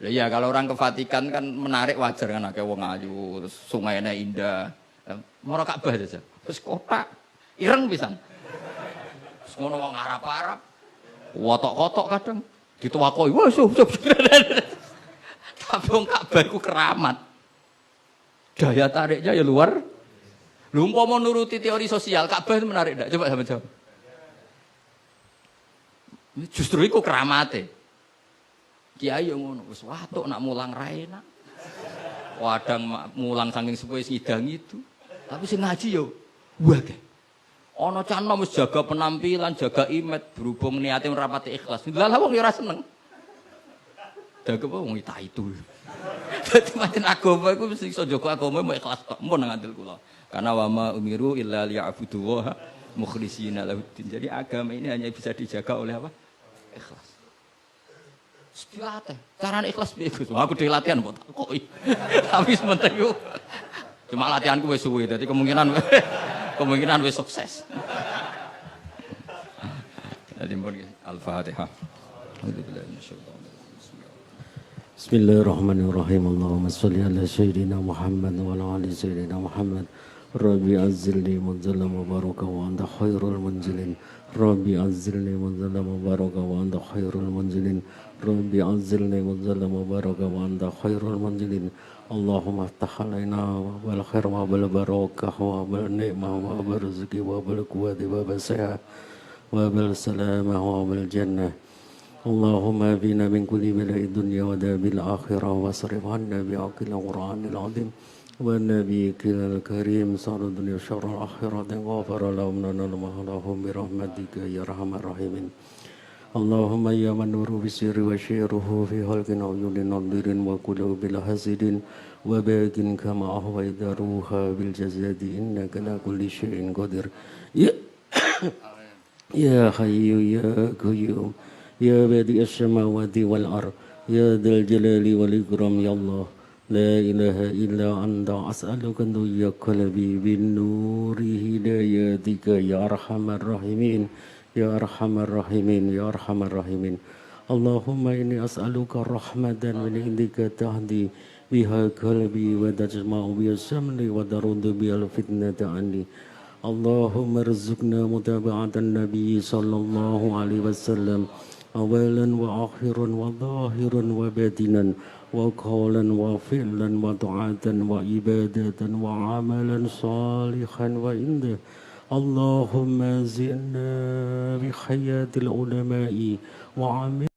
Lah iya kalau orang ke Vatikan kan menarik wajar kan akeh wong ayu, terus sungainya indah. Mara Ka'bah saja. Terus kotak ireng pisan. Terus ngono wong Arab-Arab. Wotok-kotok kadang dituwakoi. Wah, tapi wong Ka'bah iku keramat. Daya tariknya ya luar. Lu umpama nuruti teori sosial, Ka'bah itu menarik enggak? Coba sama jawab. Justru iku keramate. Kiai yang ngono, wis watuk nak mulang ra enak. Wadang mulang saking sepuh sidang itu. Tapi sing ngaji yo wae. Ana cah nom wis jaga penampilan, jaga image, berhubung niate rapati ikhlas. Lah wong yo ora seneng. Daga wong itu. Dadi pancen agama iku mesti iso njogo agama mau ikhlas kok mun ngandel kula. Karena wa ma umiru illa liya'budullaha mukhlishina lahuddin. Jadi agama ini hanya bisa dijaga oleh apa? Ikhlas. Sepiate. Carane ikhlas piye Gus? Aku dhewe latihan mbok takoki. Tapi sementing yo cuma latihanku wis suwe dadi kemungkinan wis sukses. Jadi mun Al-Fatihah. Bismillahirrahmanirrahim. Allahumma shalli ala sayyidina Muhammad wa ala ali sayyidina Muhammad. Rabbi azzilni munzala mubaraka wa anta khairul munzilin. Rabbi azzilni munzala mubaraka wa anta khairul munzilin. Rabbi azzilni munzala mubaraka wa anta khairul munzilin. Allahumma aftah alaina wal khair wa bil barakah wa bil ni'mah wa bil rizqi wa bil quwwati wa bil sehat wa bil salamah wa bil jannah. Allahumma bina min kulli bala'i dunya wa dabil akhirah wa sarif anna bi'aqil Qur'anil azim wa nabiyikil karim sarad dunya syarrul akhirat ghafara lahum lahum bi rahmatika ya arhamar rahimin. Allahumma ya man nuru bisirri wa syiruhu fi halqin uyunin nadirin wa qulubil hasidin wa bakin kama ahwayda ruha bil jazadi innaka la kulli syai'in qadir. Ya hayyu ya qayyum ya badi as-samawati wal ard ya dzal jalali wal ikram ya Allah la ilaha illa anta as'aluka ya qalbi bin nuri hidayatika ya arhamar rahimin ya arhamar rahimin ya arhamar rahimin. Allahumma inni as'aluka rahmatan min indika tahdi biha qalbi wa tajma'u biha samli wa tarudu biha fitnata anni. Allahumma rizqna mutaba'atan nabi sallallahu alaihi wasallam awalan wa akhiran wa zahiran wa batinan wa qawlan wa fi'lan wa ta'atan wa ibadatan wa amalan salihan wa indah. Allahumma zinna bi hayatil ulama'i wa amin